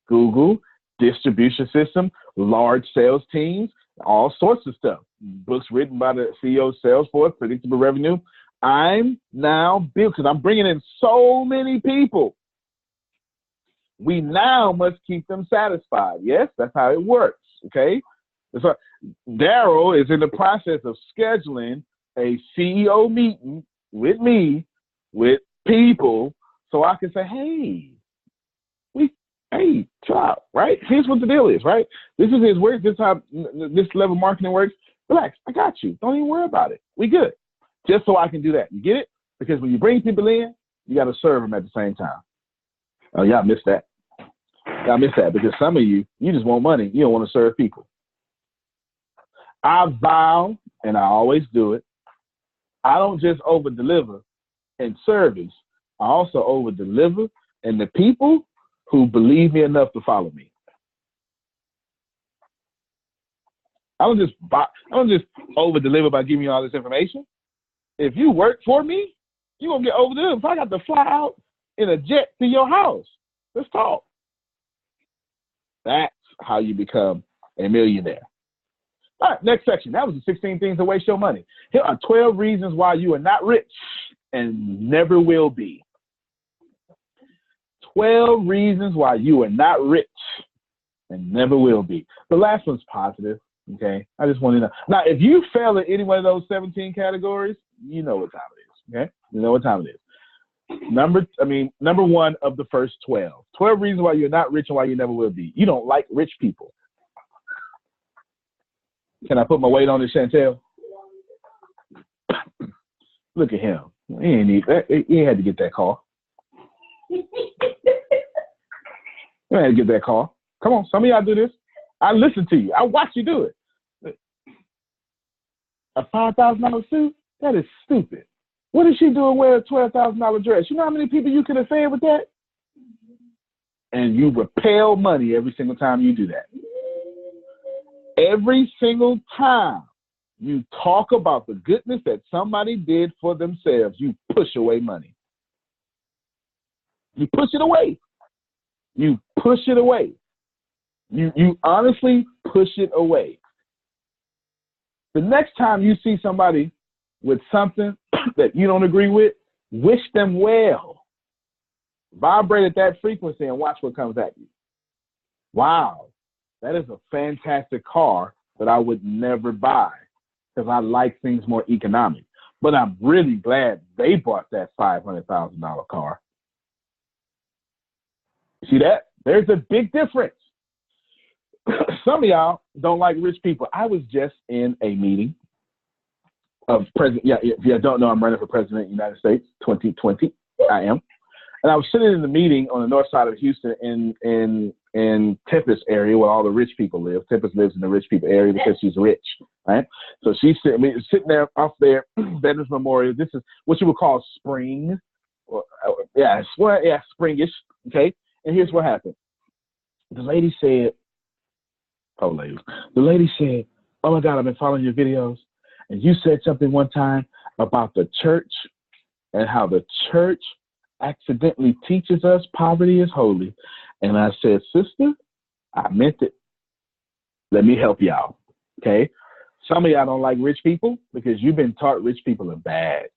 Google, distribution system, large sales teams, all sorts of stuff. Books written by the CEO of Salesforce, predictable revenue. I'm now built because I'm bringing in so many people. We now must keep them satisfied. Yes, that's how it works, okay? So Daryl is in the process of scheduling a CEO meeting with me, with people, so I can say, hey, chill out, right? Here's what the deal is, right? This is his work. This is how this level of marketing works. Relax, I got you. Don't even worry about it. We good. Just so I can do that. You get it? Because when you bring people in, you got to serve them at the same time. Oh, y'all missed that. Y'all missed that because some of you just want money. You don't want to serve people. I vow, and I always do it, I don't just over-deliver in service. I also over-deliver in the people who believe me enough to follow me. I don't just over-deliver by giving you all this information. If you work for me, you're going to get over-delivered. If I got to fly out in a jet to your house, let's talk. That's how you become a millionaire. All right, next section. That was the 16 things to waste your money. Here are 12 reasons why you are not rich and never will be. 12 reasons why you are not rich and never will be. The last one's positive, okay? I just want to know. Now, if you fail in any one of those 17 categories, you know what time it is, okay? You know what time it is. Number one of the first 12. 12 reasons why you're not rich and why you never will be. You don't like rich people. Can I put my weight on this, Chantel? Look at him. He had to get that call. You had to get that call. Come on, some of y'all do this. I listen to you. I watch you do it. A $5,000 suit? That is stupid. What is she doing wearing a $12,000 dress? You know how many people you could have fed with that? And you repel money every single time you do that. Every single time you talk about the goodness that somebody did for themselves, you push away money. You push it away. You push it away. You honestly push it away. The next time you see somebody with something that you don't agree with, wish them well. Vibrate at that frequency and watch what comes at you. Wow, that is a fantastic car that I would never buy because I like things more economic. But I'm really glad they bought that $500,000 car. See that? There's a big difference. Some of y'all don't like rich people. I was just in a meeting of president. Yeah, if you don't know, I'm running for president of the United States 2020. I am. And I was sitting in the meeting on the north side of Houston in Tempest area where all the rich people live. Tempest lives in the rich people area because she's rich, right? So she's sitting there off there, Veterans Memorial. This is what you would call spring. Springish, okay? And here's what happened. The lady said, oh, my God, I've been following your videos. And you said something one time about the church and how the church accidentally teaches us poverty is holy. And I said, sister, I meant it. Let me help y'all, okay? Some of y'all don't like rich people because you've been taught rich people are bad.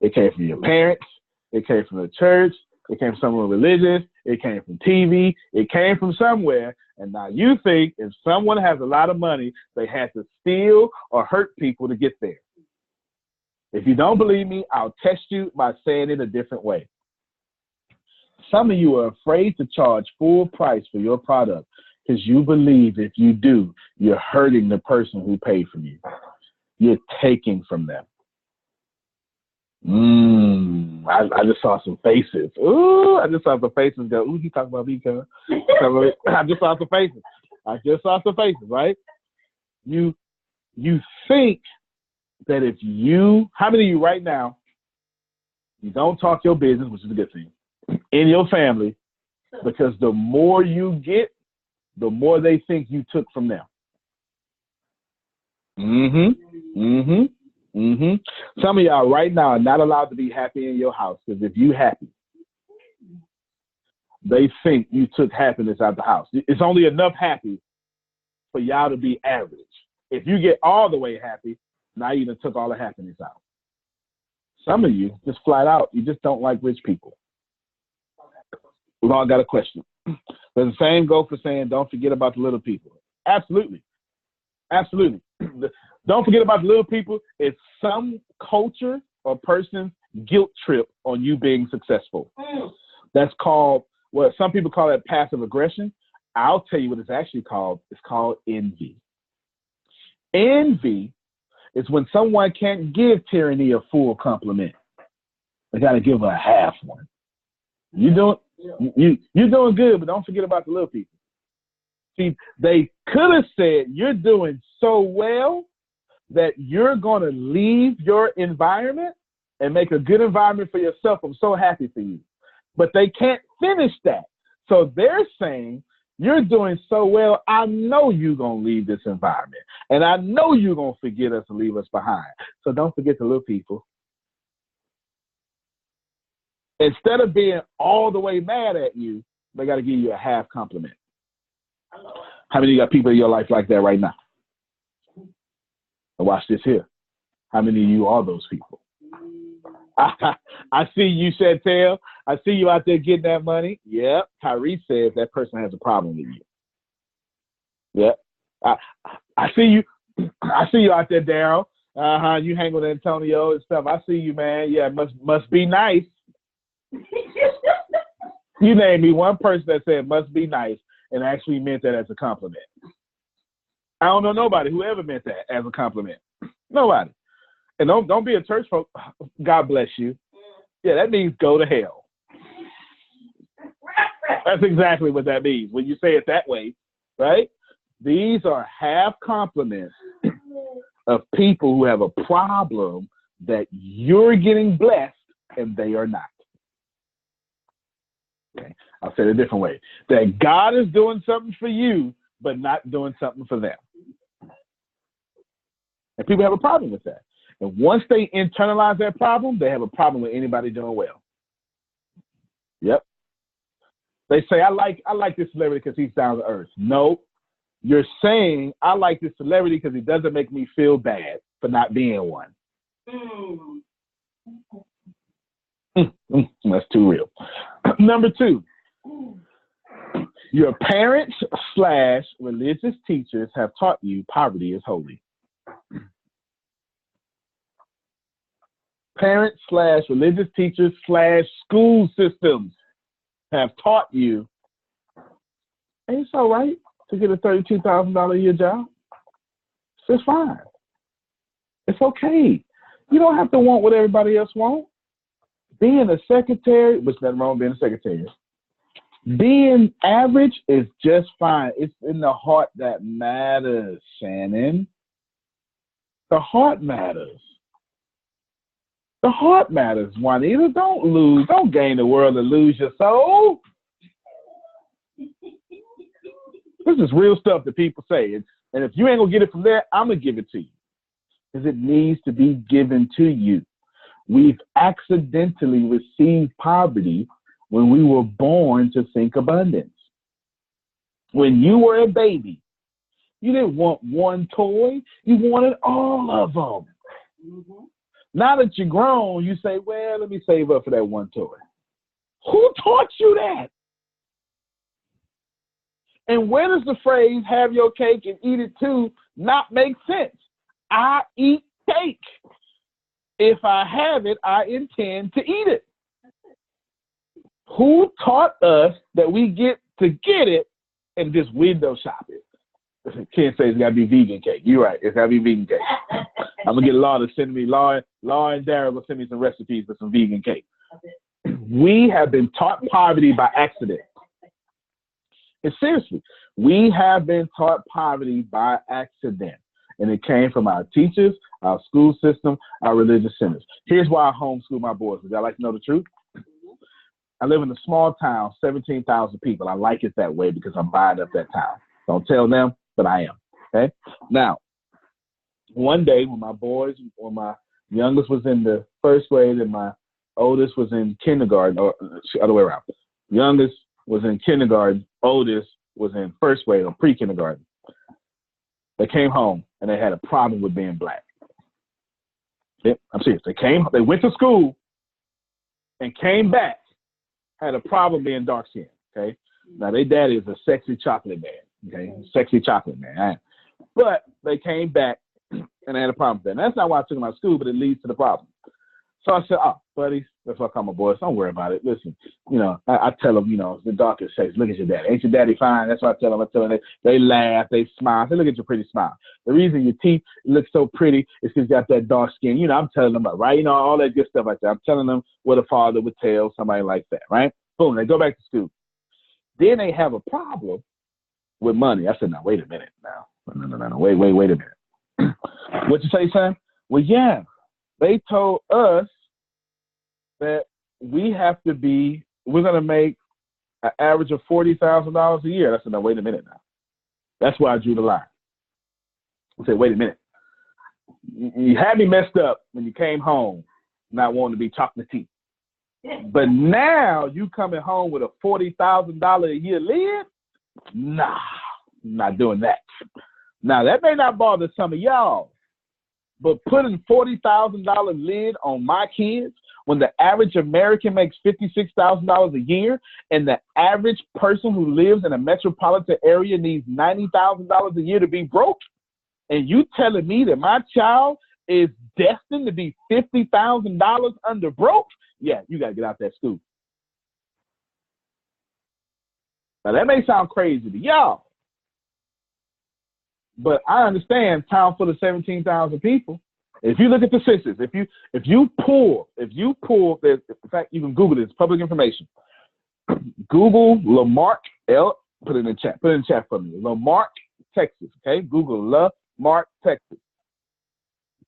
It came from your parents. It came from the church. It came from someone religious. It came from TV. It came from somewhere. And now you think if someone has a lot of money, they had to steal or hurt people to get there. If you don't believe me, I'll test you by saying it a different way. Some of you are afraid to charge full price for your product because you believe if you do, you're hurting the person who paid for you. You're taking from them. I just saw some faces. Ooh, I just saw some faces go, ooh, he talking about me, cuz. I just saw some faces. Right? You think that if you, how many of you right now, you don't talk your business, which is a good thing, in your family, because the more you get, the more they think you took from them. Some of y'all right now are not allowed to be happy in your house because if you happy, they think you took happiness out the house. It's only enough happy for y'all to be average. If you get all the way happy, now you done took all the happiness out. Some of you just flat out, you just don't like rich people. We've all got a question. Does the same go for saying don't forget about the little people? Absolutely. Don't forget about the little people. It's some culture or person's guilt trip on you being successful. That's called, well, some people call it passive aggression. I'll tell you what it's actually called. It's called envy. Envy is when someone can't give tyranny a full compliment. They got to give her a half one. You're doing good, but don't forget about the little people. See, they could have said, you're doing so well that you're going to leave your environment and make a good environment for yourself. I'm so happy for you. But they can't finish that. So they're saying, you're doing so well, I know you're going to leave this environment. And I know you're going to forget us and leave us behind. So don't forget the little people. Instead of being all the way mad at you, they got to give you a half compliment. How many of you got people in your life like that right now? And watch this here. How many of you are those people? I see you, Chantel. I see you out there getting that money. Yep. Tyrese says that person has a problem with you. Yep. I see you. I see you out there, Daryl. You hang with Antonio and stuff. I see you, man. Yeah, must be nice. You name me one person that said must be nice and actually meant that as a compliment. I don't know nobody who ever meant that as a compliment. Nobody. And don't be a church folk. God bless you. Yeah, that means go to hell. That's exactly what that means when you say it that way, right? These are half compliments of people who have a problem that you're getting blessed and they are not. Okay, I'll say it a different way. That God is doing something for you, but not doing something for them. And people have a problem with that. And once they internalize that problem, they have a problem with anybody doing well. Yep. They say, I like this celebrity because he's down to earth. No, you're saying, I like this celebrity because he doesn't make me feel bad for not being one. That's too real. Number 2, your parents/religious teachers have taught you poverty is holy. Parents/religious teachers/school systems have taught you, hey, it's all right to get a $32,000 a year job. It's fine. It's okay. You don't have to want what everybody else wants. Being a secretary, which nothing wrong with being a secretary. Being average is just fine. It's in the heart that matters, Shannon. The heart matters. The heart matters, Juanita. Don't lose. Don't gain the world and lose your soul. This is real stuff that people say. And if you ain't going to get it from there, I'm going to give it to you. Because it needs to be given to you. We've accidentally received poverty when we were born to think abundance. When you were a baby, you didn't want one toy. You wanted all of them. Mm-hmm. Now that you're grown, you say, well, let me save up for that one toy. Who taught you that? And where does the phrase, have your cake and eat it too, not make sense? I eat cake. If I have it, I intend to eat it. Who taught us that we get to get it and just window shop it? Can't say it's got to be vegan cake. You're right. It's got to be vegan cake. I'm going to get Laura to send me, Laura and Darren will send me some recipes for some vegan cake. We have been taught poverty by accident. And seriously, we have been taught poverty by accident. And it came from our teachers, our school system, our religious centers. Here's why I homeschool my boys. Would y'all like to know the truth? I live in a small town, 17,000 people. I like it that way because I'm buying up that town. Don't tell them, but I am. Okay? Now, one day when my youngest was in the first grade and my oldest was in kindergarten, or other way around. Youngest was in kindergarten, oldest was in first grade or pre-kindergarten. They came home and they had a problem with being black. Okay? I'm serious. They went to school and came back, had a problem being dark skinned. Okay. Now their daddy is a sexy chocolate man. Okay. Sexy chocolate man. Right? But they came back and they had a problem with that. And that's not why I took them out of school, but it leads to the problem. So I said, oh, buddies, that's what I call my boys. Don't worry about it. Listen, I tell them, the darkest shades, look at your daddy. Ain't your daddy fine? That's what I tell them. They laugh, they smile. They look at your pretty smile. The reason your teeth look so pretty is because you got that dark skin. I'm telling them about, right? All that good stuff like that. I'm telling them what a father would tell somebody like that, right? Boom, they go back to school. Then they have a problem with money. I said, now, wait a minute now. No, wait a minute. What you say, son? Well, yeah, they told us that we're going to make an average of $40,000 a year. I said, no, wait a minute now. That's why I drew the line. I said, wait a minute. You had me messed up when you came home not wanting to be chocolate teeth. But now you coming home with a $40,000 a year lid? Nah, I'm not doing that. Now, that may not bother some of y'all, but putting $40,000 lid on my kids when the average American makes $56,000 a year and the average person who lives in a metropolitan area needs $90,000 a year to be broke, and you telling me that my child is destined to be $50,000 under broke? Yeah, you got to get out that school. Now, that may sound crazy to y'all, but I understand town full of 17,000 people. If you look at the census, if you pull, in fact, you can Google this, public information. Google Lamarck, put it in chat for me. Lamarck, Texas, okay? Google Lamarck, Texas.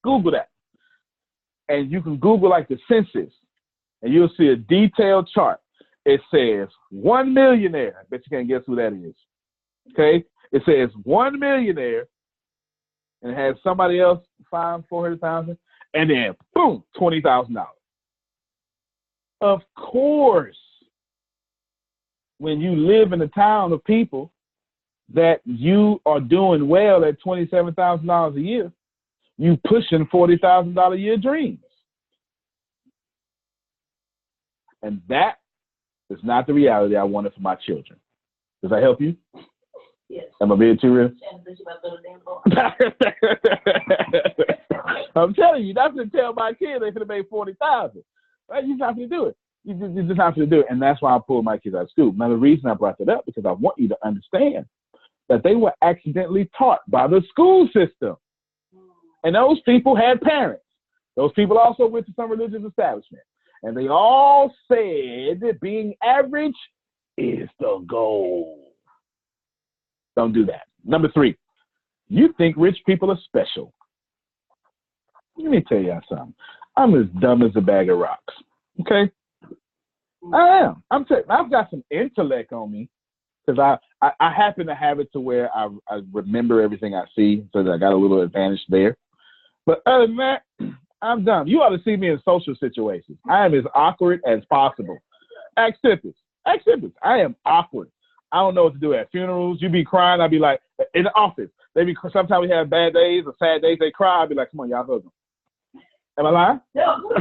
Google that. And you can Google like the census, and you'll see a detailed chart. It says 1 millionaire. I bet you can't guess who that is. Okay? It says 1 millionaire, and it has somebody else, 400,000, and then boom, $20,000. Of course, when you live in a town of people that you are doing well at $27,000 a year, you pushing $40,000 a year dreams. And that is not the reality I wanted for my children. Does that help you? Yes. Am I being too real? I'm telling you, not to tell my kids they could have made $40,000. Right? You just have to do it. You just have to do it. And that's why I pulled my kids out of school. Now, the reason I brought that up because I want you to understand that they were accidentally taught by the school system. And those people had parents. Those people also went to some religious establishment. And they all said that being average is the goal. Don't do that. Number 3, you think rich people are special. Let me tell y'all something. I'm as dumb as a bag of rocks. Okay? I am. I've got some intellect on me because I happen to have it to where I remember everything I see, so that I got a little advantage there. But other than that, I'm dumb. You ought to see me in social situations. I am as awkward as possible. Ask Tempest. I am awkward. I don't know what to do at funerals. You be crying. I'd be like, in the office. Sometimes we have bad days or sad days. They cry. I'd be like, come on, y'all hug them. Am I lying? No.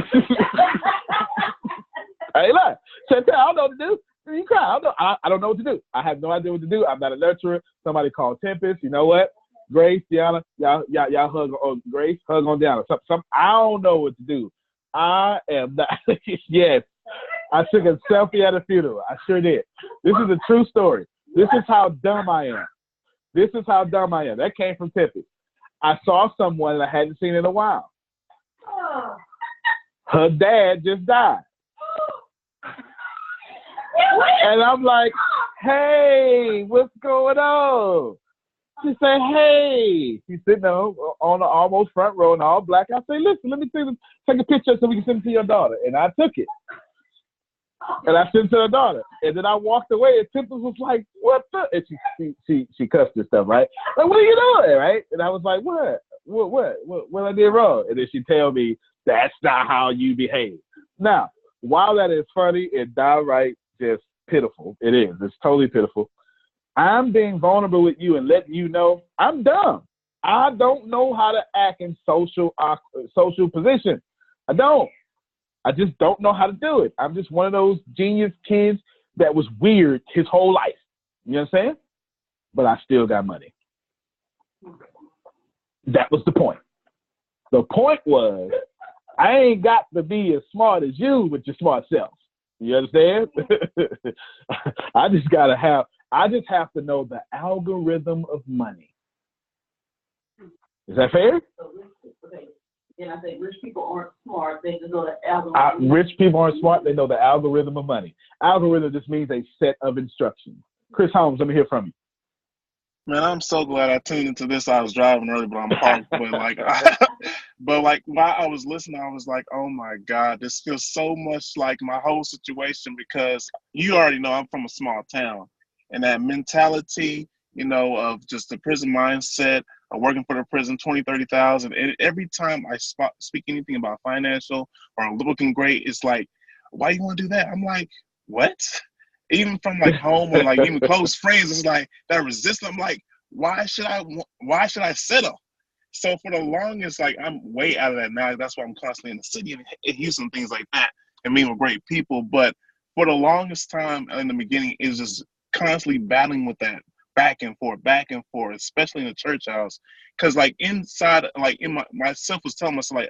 I ain't lying. Chantel, I don't know what to do. You cry. I don't know what to do. I have no idea what to do. I'm not a nurturer. Somebody called Tempest. You know what? Grace, Deanna, y'all hug on Grace, hug on Deanna. I don't know what to do. I am not. Yes. I took a selfie at a funeral. I sure did. This is a true story. This is how dumb I am. That came from Tempest. I saw someone that I hadn't seen in a while. Her dad just died. And I'm like, hey, what's going on? She said, hey. She's sitting on the almost front row in all black. I say, listen, let me take a picture so we can send it to your daughter. And I took it. And I sent it to her daughter. And then I walked away and Tempest was like, what the? And she cussed and stuff, right? Like, what are you doing, right? And I was like, what I did wrong? And then she tell me, that's not how you behave. Now, while that is funny and downright just pitiful, it is. It's totally pitiful. I'm being vulnerable with you and letting you know I'm dumb. I don't know how to act in social position. I just don't know how to do it. I'm just one of those genius kids that was weird his whole life. You know what I'm saying? But I still got money. That was the point. The point was, I ain't got to be as smart as you with your smart self. You understand? I just have to know the algorithm of money. Is that fair? And I think rich people aren't smart. They just know the algorithm. Rich people aren't smart. They know the algorithm of money. Algorithm just means a set of instructions. Chris Holmes, let me hear from you. Man, I'm so glad I tuned into this. I was driving early, but I'm parked. But while I was listening, I was like, oh my God, this feels so much like my whole situation, because you already know I'm from a small town, and that mentality, of just the prison mindset, of working for the prison, 20, 30,000. And every time I speak anything about financial or looking great, it's like, why you want to do that? I'm like, what? Even from home or even close friends, it's like that resistance. I'm like, why should I settle? So for the longest, I'm way out of that now. That's why I'm constantly in the city and Houston, things like that, and meeting with great people. But for the longest time in the beginning, it was just constantly battling with that back and forth, especially in the church house. Because inside, in myself was telling myself,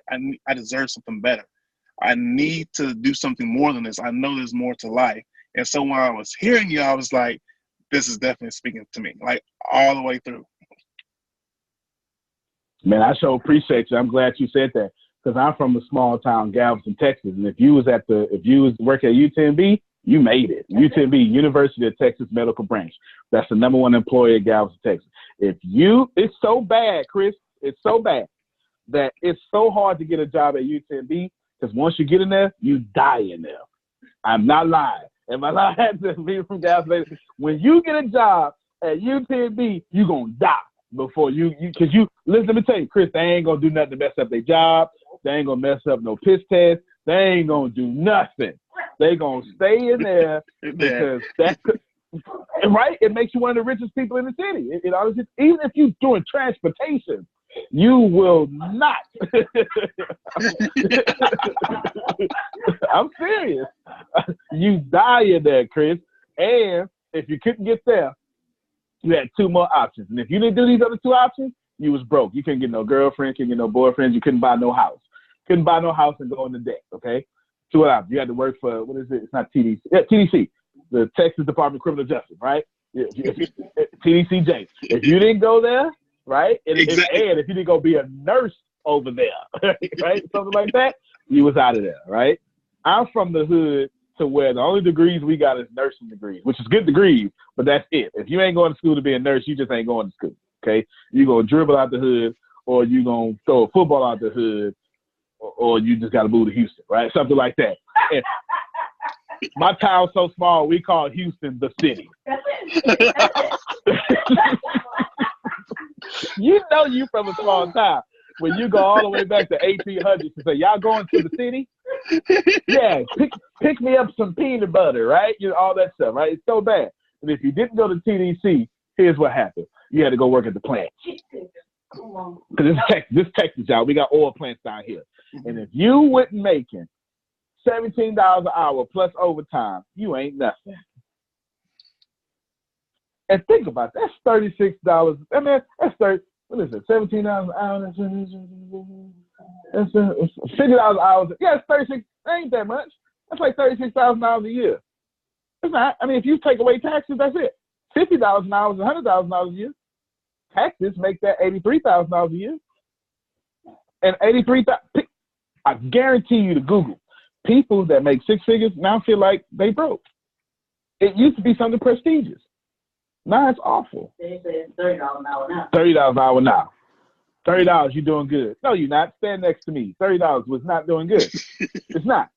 I deserve something better. I need to do something more than this. I know there's more to life. And so when I was hearing you, I was like, this is definitely speaking to me, all the way through. Man, I sure appreciate you. I'm glad you said that, because I'm from a small town, Galveston, Texas. And if you was working at UTMB, you made it. UTMB, University of Texas Medical Branch. That's the #1 employer in Galveston, Texas. It's so bad, Chris, it's so bad that it's so hard to get a job at UTMB, because once you get in there, you die in there. I'm not lying. And my life had to be from Galveston. When you get a job at UTMB, you're going to die before because listen, let me tell you, Chris, they ain't going to do nothing to mess up their job. They ain't going to mess up no piss test. They ain't going to do nothing. They going to stay in there because that's, right? It makes you one of the richest people in the city. Even if you're doing transportation, you will not. I'm serious. You die in there, Chris. And if you couldn't get there, you had 2 more options. And if you didn't do these other 2 options, you was broke. You couldn't get no girlfriend, couldn't get no boyfriend. You couldn't buy no house. Couldn't buy no house and go on the deck, okay? 2 options. You had to work for, what is it? It's not TDC. Yeah, TDC, the Texas Department of Criminal Justice, right? TDCJ. If you didn't go there, right? Exactly. And if you didn't go be a nurse over there, right? Something like that, you was out of there, right? I'm from the hood to where the only degrees we got is nursing degrees, which is good degrees, but that's it. If you ain't going to school to be a nurse, you just ain't going to school, okay? You're going to dribble out the hood, or you're going to throw a football out the hood, or you just got to move to Houston, right? Something like that. And my town's so small, we call Houston the city. That's it. You know you from a small town. When you go all the way back to 1800s and say, y'all going to the city? Yeah, pick me up some peanut butter, right? You know, all that stuff, right? It's so bad. And if you didn't go to TDC, here's what happened. You had to go work at the plant. Because this Texas, y'all, we got oil plants down here. And if you wasn't making $17 an hour plus overtime, you ain't nothing. And think about that. That's $36. I mean, that's what is it? $17 an hour. That's $50 an hour. Yeah, it's 36. That ain't that much. That's like $36,000 a year. It's not. I mean, if you take away taxes, that's it. $50 an hour is $100,000 a year. Taxes make that $83,000 a year. And 83,000. I guarantee you to Google, people that make six figures now feel like they broke. It used to be something prestigious. Now it's awful. They say $30 an hour now. $30 an hour now. $30, you're doing good. No, you're not. Stand next to me. $30 was not doing good. It's not.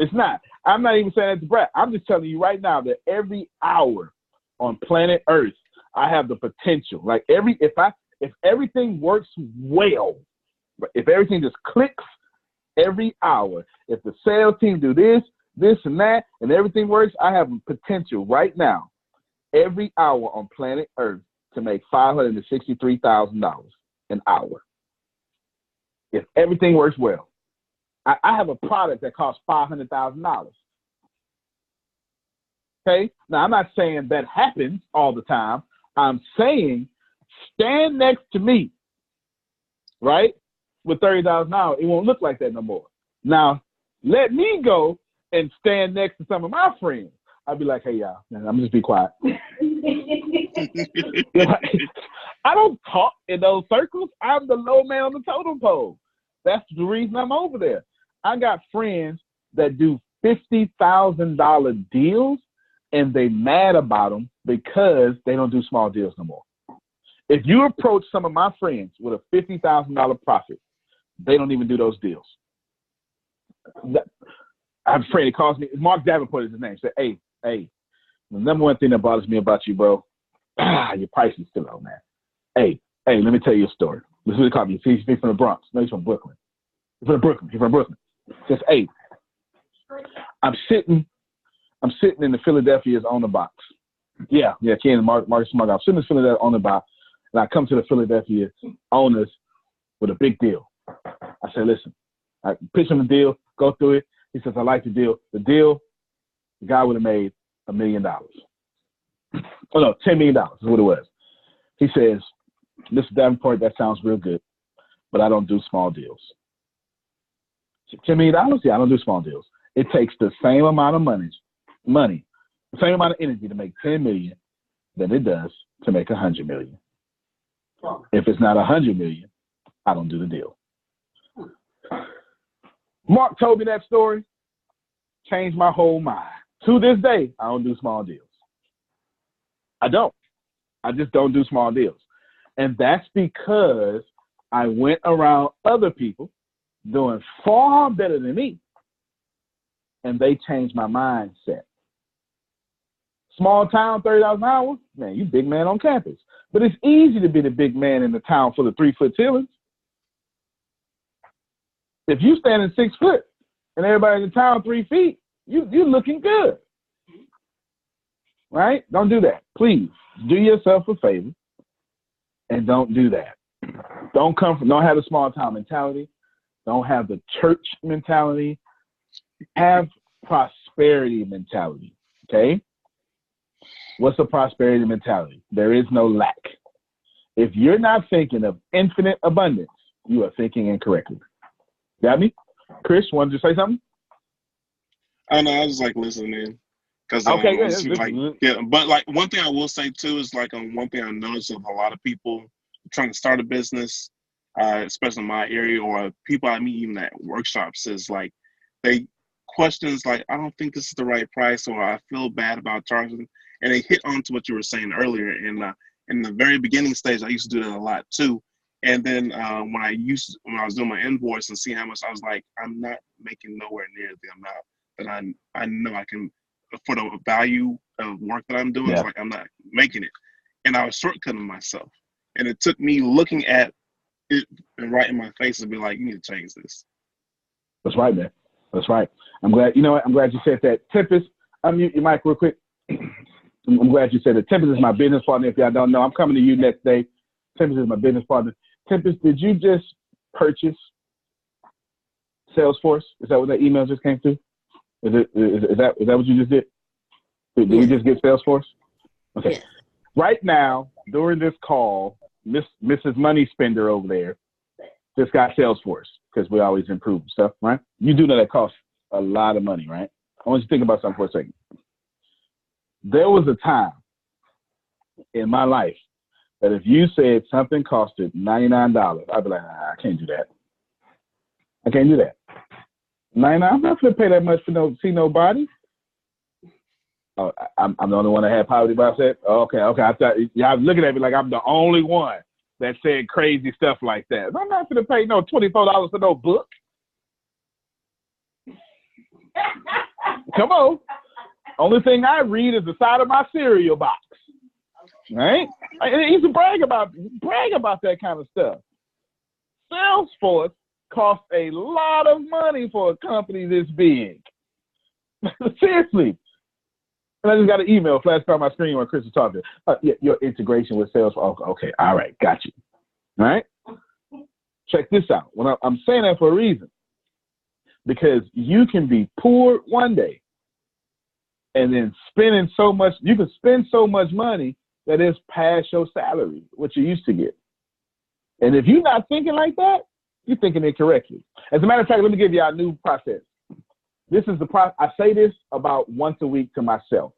It's not. I'm not even saying that to brag. I'm just telling you right now that every hour on planet Earth, I have the potential. Like if everything works well, if everything just clicks every hour, if the sales team do this, and that, and everything works, I have potential right now, every hour on planet Earth to make $563,000 an hour. If everything works well. I have a product that costs $500,000. Okay? Now, I'm not saying that happens all the time. I'm saying stand next to me, right, with $30 an hour. It won't look like that no more. Now, let me go and stand next to some of my friends. I'll be like, hey, y'all, I'm just be quiet. I don't talk in those circles. I'm the low man on the totem pole. That's the reason I'm over there. I got friends that do $50,000 deals, and they mad about them because they don't do small deals no more. If you approach some of my friends with a $50,000 profit, they don't even do those deals. I have a friend, he calls me, Mark Davenport is his name, said, hey, the number one thing that bothers me about you, bro, your price is still low, man. Hey, let me tell you a story. This is what he called me. He's from the Bronx. No, he's from Brooklyn. He's from Brooklyn. Says, hey, I'm sitting in the Philadelphia's on the box. Yeah, Ken, Marcus Smart. I'm sitting in Philadelphia on the box, and I come to the Philadelphia owners with a big deal. I say, listen, I pitch him the deal, go through it. He says, I like the deal. The deal, the guy would have made $1 million. Oh, no, $10 million is what it was. He says, Mr. Davenport, that sounds real good, but I don't do small deals. $10 million? Yeah, I don't do small deals. It takes the same amount of money, the same amount of energy to make $10 million than it does to make $100 million. If it's not $100 million, I don't do the deal. Mark told me that story, changed my whole mind. To this day, I don't do small deals. I don't. I just don't do small deals. And that's because I went around other people doing far better than me, and they changed my mindset. Small town, $30 an hour, man, you big man on campus. But it's easy to be the big man in the town full of 3-foot ceilings. If you stand in 6 foot and everybody in the town 3 feet, you're looking good. Right? Don't do that. Please do yourself a favor and don't do that. Don't have a small town mentality. Don't have the church mentality. Have prosperity mentality. Okay? What's a prosperity mentality? There is no lack. If you're not thinking of infinite abundance, you are thinking incorrectly. Got me? Chris, wanted to say something? I know, I was like listening. Cause okay, but like one thing I will say too is like one thing I noticed of a lot of people trying to start a business, especially in my area or people I meet even at workshops, is like they questions like, I don't think this is the right price, or I feel bad about charging. And they hit on to what you were saying earlier. In the very beginning stage, I used to do that a lot too. And then when I was doing my invoice and seeing how much, I was like, I'm not making nowhere near the amount that I know I can, for the value of work that I'm doing. Yeah. It's like I'm not making it. And I was shortcutting myself. And it took me looking at it and right in my face and be like, you need to change this. That's right, man. That's right. I'm glad, you know what? I'm glad you said that. Tempest, unmute your mic real quick. I'm glad you said that. Tempest is my business partner. If y'all don't know, I'm coming to you next day. Tempest is my business partner. Tempest, did you just purchase Salesforce? Is that what that email just came through? Is that what you just did? Did we just get Salesforce? Okay. Yes. Right now, during this call, Mrs. Money Spender over there just got Salesforce because we always improve stuff, right? You do know that costs a lot of money, right? I want you to think about something for a second. There was a time in my life that if you said something costed $99, I'd be like, I can't do that. I can't do that. $99, I'm not going to pay that much for see nobody. Oh, I'm the only one that had poverty mindset. Okay. I thought y'all looking at me like I'm the only one that said crazy stuff like that. I'm not going to pay no $24 for no book. Come on. Only thing I read is the side of my cereal box. Right? I used to brag about that kind of stuff. Salesforce costs a lot of money for a company this big. Seriously. And I just got an email flash across my screen when Chris was talking. Your integration with Salesforce. Okay, all right, got you. All right? Check this out. When I'm saying that for a reason. Because you can be poor one day and then you can spend so much money that is past your salary, what you used to get. And if you're not thinking like that, you're thinking incorrectly. As a matter of fact, let me give you a new process. This is I say this about once a week to myself.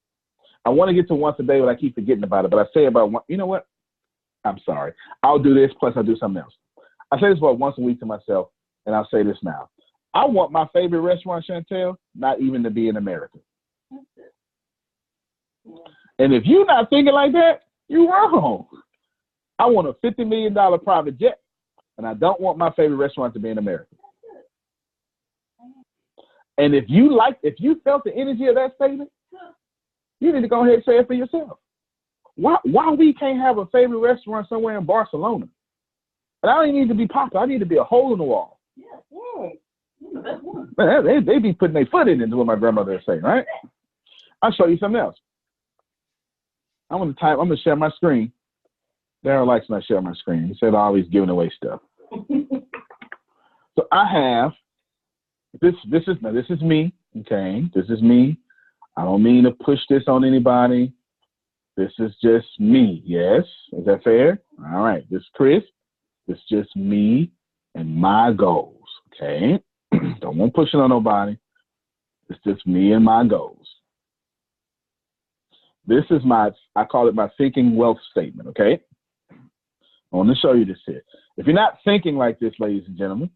I want to get to once a day, but I keep forgetting about it. But I say about one, you know what? I'm sorry. I'll do this, plus I'll do something else. I say this about once a week to myself, and I'll say this now. I want my favorite restaurant, Chantel, not even to be in America. And if you're not thinking like that, you're wrong. I want a $50 million private jet, and I don't want my favorite restaurant to be in America. And if you felt the energy of that statement, you need to go ahead and say it for yourself. Why we can't have a favorite restaurant somewhere in Barcelona? And I don't even need to be popular. I need to be a hole in the wall. Yeah. Man, they be putting their foot in it, is what my grandmother would say, right? I'll show you something else. I'm gonna share my screen. Darryl likes when I share my screen. He said I'm always giving away stuff. So I have this is me, okay? This is me. I don't mean to push this on anybody. This is just me, yes? Is that fair? All right, this is Chris. This is just me and my goals, okay? Don't want to push it on nobody. It's just me and my goals. This is I call it my thinking wealth statement, okay? I want to show you this here. If you're not thinking like this, ladies and gentlemen,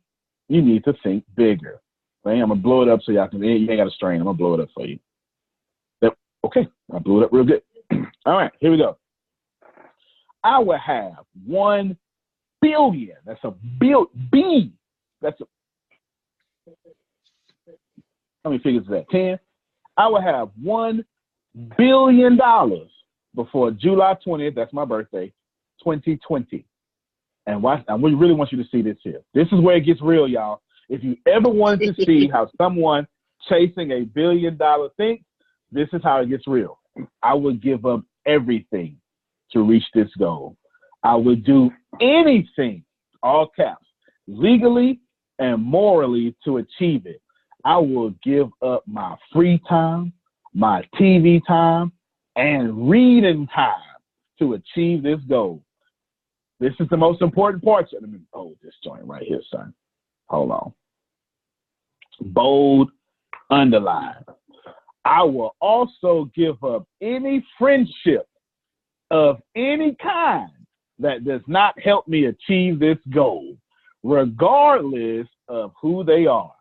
you need to think bigger. Okay? I'm going to blow it up so y'all can, you ain't got to strain. I'm going to blow it up for you. Okay, I blew it up real good. All right, here we go. I will have 1 billion. That's a B. That's a, how many figures is that? 10. I will have $1 billion before July 20th. That's my birthday, 2020. And we really want you to see this here. This is where it gets real, y'all. If you ever wanted to see how someone chasing $1 billion thinks, this is how it gets real. I would give up everything to reach this goal. I would do anything, all caps, legally and morally to achieve it. I will give up my free time, my TV time, and reading time to achieve this goal. This is the most important part. Let me hold this joint right here, son. Hold on. Bold, underline. I will also give up any friendship of any kind that does not help me achieve this goal, regardless of who they are.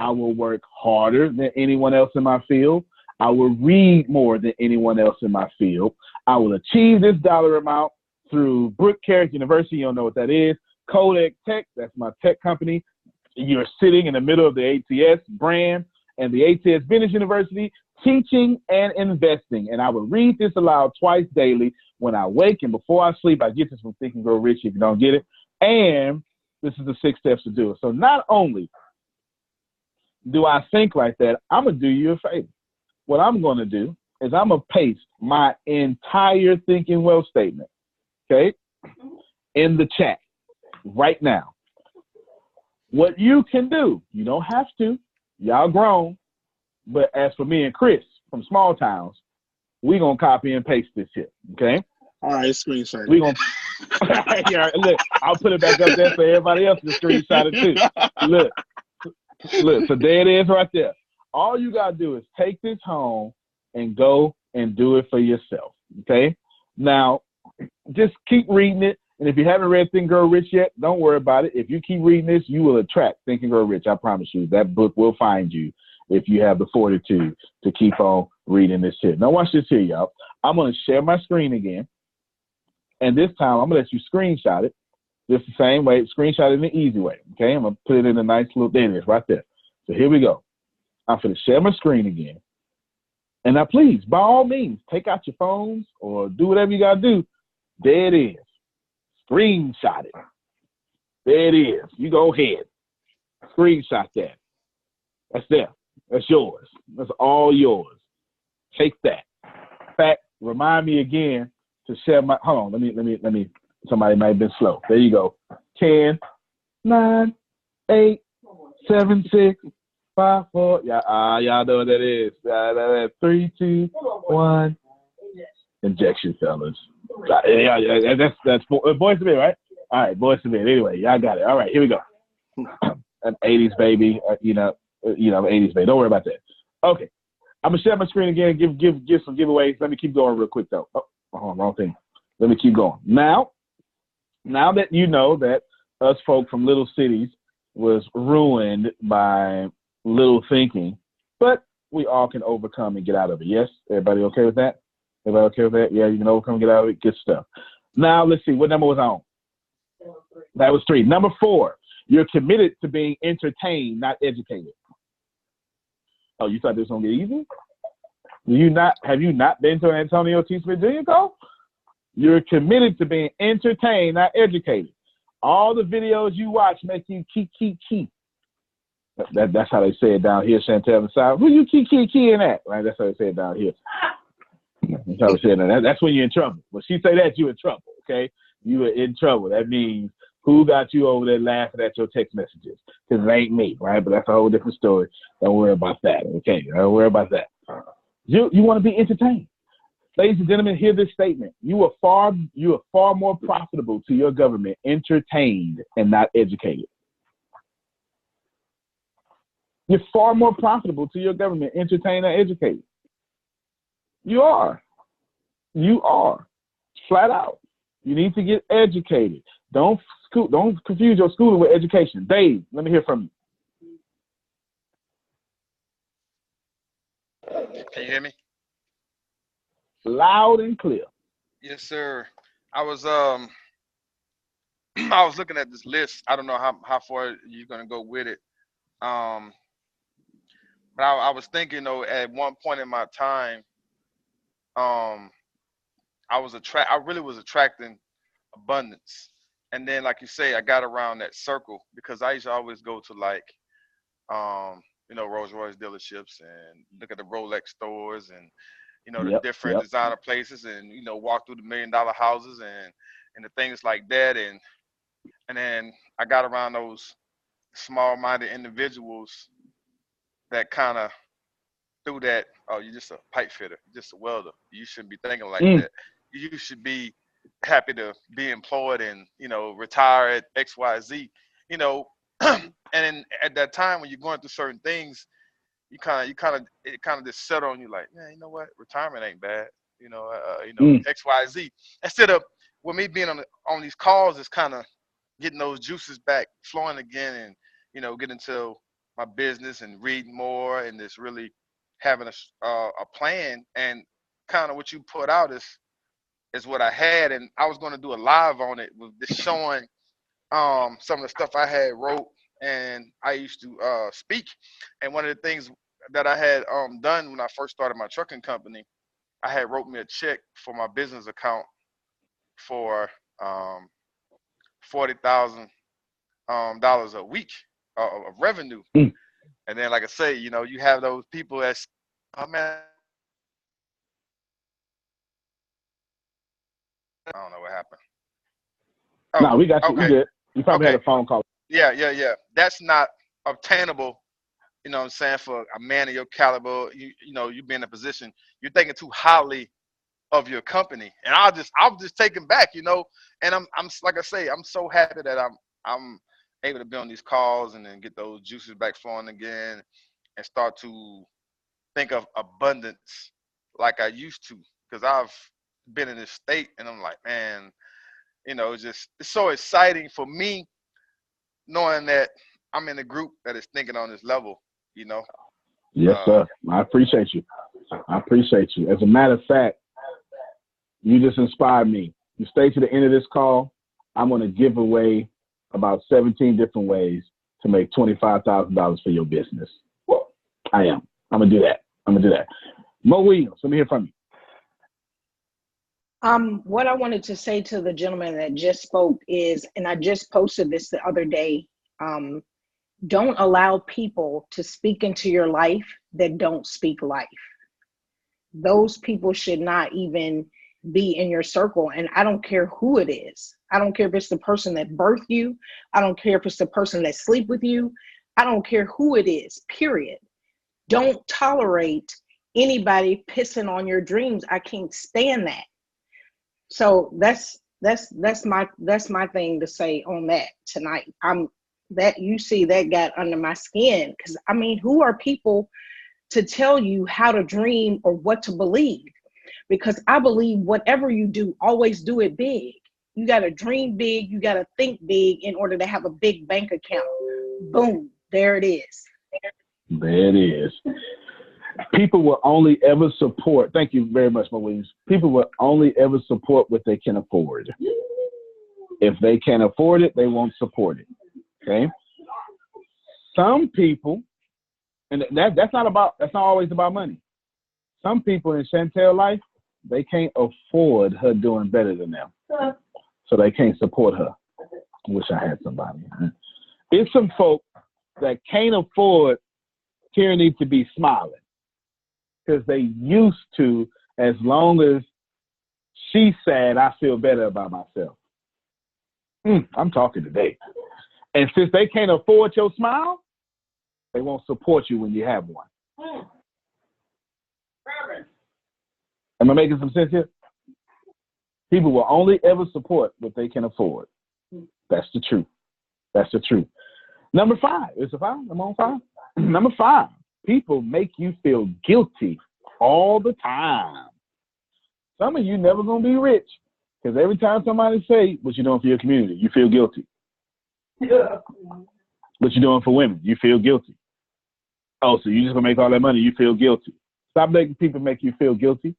I will work harder than anyone else in my field. I will read more than anyone else in my field. I will achieve this dollar amount through Brookcarrick University. You don't know what that is. Kodak Tech, that's my tech company. You're sitting in the middle of the ATS brand and the ATS Business University, teaching and investing. And I will read this aloud twice daily when I wake and before I sleep. I get this from Think and Grow Rich if you don't get it. And this is the 6 steps to do it. So not only do I think like that, I'm going to do you a favor. What I'm going to do is I'm going to paste my entire Thinking Well statement, okay, in the chat right now. What you can do, you don't have to, y'all grown, but as for me and Chris from small towns, we going to copy and paste this shit, okay? All right, screenshot. We going to, yeah, look, I'll put it back up there so everybody else can screenshot it too. Look, so there it is right there. All you got to do is take this home and go and do it for yourself, okay? Now, just keep reading it. And if you haven't read Think and Grow Rich yet, don't worry about it. If you keep reading this, you will attract Think and Grow Rich. I promise you. That book will find you if you have the fortitude to keep on reading this shit. Now, watch this here, y'all. I'm going to share my screen again. And this time, I'm going to let you screenshot it just the same way. Screenshot it in the easy way, okay? I'm going to put it in a nice little, there it is, right there. So here we go. I'm going to share my screen again. And now, please, by all means, take out your phones or do whatever you got to do. There it is. Screenshot it. There it is. You go ahead. Screenshot that. That's there. That's yours. That's all yours. Take that. In fact, remind me again to share my, hold on, let me, somebody might have been slow. There you go. 10, 9, 8, 7, 6, 5, 4. Y'all know what that is. 3, 2, 1. Injection, fellas. Yeah, that's Boys to Men, right? All right, Boys to Men. Anyway, y'all got it. All right, here we go. An 80s baby, you know, 80s baby. Don't worry about that. Okay, I'm gonna share my screen again and give some giveaways. Let me keep going real quick though. Oh, wrong thing. Let me keep going. Now that you know that us folk from little cities was ruined by little thinking, but we all can overcome and get out of it. Yes, everybody okay with that? Everybody okay with that? Yeah, you can overcome and get out of it. Good stuff. Now let's see. What number was I on? That was 3. Number 4. You're committed to being entertained, not educated. Oh, you thought this was gonna get easy? Have you not been to an Antonio T. Smith Jr. call? You're committed to being entertained, not educated. All the videos you watch make you key. That's how they say it down here, Chantel and South. Who you keying at? Right? That's how they say it down here. That's how they say it. That's when you're in trouble. When she say that, you're in trouble. Okay, you are in trouble. That means who got you over there laughing at your text messages? Because it ain't me, right? But that's a whole different story. Don't worry about that. Okay, don't worry about that. You want to be entertained. Ladies and gentlemen, hear this statement. You are far more profitable to your government entertained and not educated. You're far more profitable to your government entertained and educated. You are. Flat out. You need to get educated. Don't confuse your schooling with education. Dave, let me hear from you. Can you hear me? Loud and clear. Yes, sir. I was I was looking at this list. I don't know how far you're gonna go with it. But I was thinking though, at one point in my time, I really was attracting abundance. And then like you say, I got around that circle because I used to always go to like Rolls Royce dealerships and look at the Rolex stores and the different designer places and walk through the $1 million houses and the things like that, and then I got around those small-minded individuals that kind of threw that, oh, you're just a pipe fitter, you're just a welder, you shouldn't be thinking like that, you should be happy to be employed and retire at XYZ, and then at that time when you're going through certain things, it kind of just settle on you like, yeah, you know what, retirement ain't bad, XYZ. Instead of with me being on these calls, is kind of getting those juices back flowing again, and getting to my business and reading more and just really having a plan. And kind of what you put out is what I had, and I was going to do a live on it with just showing some of the stuff I had wrote, and I used to speak. And one of the things that I had done when I first started my trucking company, I had wrote me a check for my business account for $40,000 a week of revenue. Mm. And then, like I say, you know, you have those people that, oh man, I don't know what happened. Oh, no, we got you. okay. You good. You probably Okay. had a phone call. Yeah. That's not obtainable, you know what I'm saying, for a man of your caliber. You know, you be in a position, you're thinking too highly of your company. And I was just taken back, you know. And I'm like I say, I'm so happy that I'm able to be on these calls and then get those juices back flowing again and start to think of abundance like I used to. Because I've been in this state and I'm like, man, you know, it's so exciting for me knowing that I'm in a group that is thinking on this level, you know. Yes, sir. I appreciate you. As a matter of fact, you just inspired me. You stay to the end of this call. I'm going to give away about 17 different ways to make $25,000 for your business. I am. I'm going to do that. Mo Williams, let me hear from you. What I wanted to say to the gentleman that just spoke is, and I just posted this the other day, don't allow people to speak into your life that don't speak life. Those people should not even be in your circle. And I don't care who it is. I don't care if it's the person that birthed you. I don't care if it's the person that sleep with you. I don't care who it is, period. Don't tolerate anybody pissing on your dreams. I can't stand that. So that's my thing to say on that tonight. That got under my skin, because I mean, who are people to tell you how to dream or what to believe? Because I believe whatever you do, always do it big. You got to dream big. You got to think big in order to have a big bank account. Boom, there it is. There it is. People will only ever support. Thank you very much, Mo Williams. People will only ever support what they can afford. If they can't afford it, they won't support it. Okay. Some people, and that's not always about money. Some people in Chantel's life, they can't afford her doing better than them, so they can't support her. I wish I had somebody. It's some folk that can't afford Tyranny to be smiling, because they used to, as long as she's sad, I feel better about myself. I'm talking today. And since they can't afford your smile, they won't support you when you have one. Am I making some sense here? People will only ever support what they can afford. That's the truth. That's the truth. Number 5. Is it 5? I'm on 5. Number 5. People make you feel guilty all the time. Some of you never gonna be rich, because every time somebody say what you're doing for your community, you feel guilty. Yeah. What you're doing for women, you feel guilty. Oh, so you just gonna make all that money, you feel guilty. Stop making people make you feel guilty.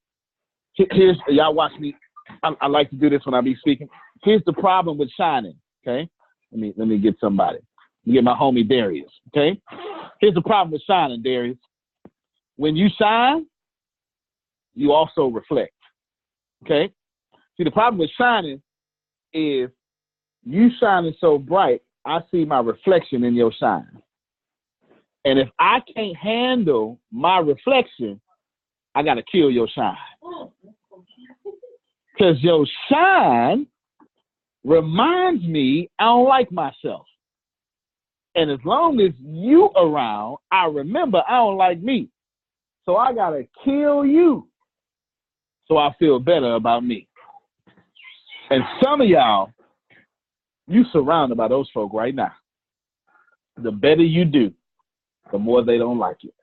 Here's, y'all watch me. I like to do this when I be speaking. Here's the problem with shining. Okay, let me get somebody. Let me get my homie Darius. Okay, here's the problem with shining, Darius. When you shine, you also reflect. Okay, see, the problem with shining is you shining so bright, I see my reflection in your shine. And if I can't handle my reflection, I got to kill your shine. Because your shine reminds me I don't like myself. And as long as you around, I remember I don't like me. So I got to kill you so I feel better about me. And some of y'all, you surrounded by those folk right now. The better you do, the more they don't like it.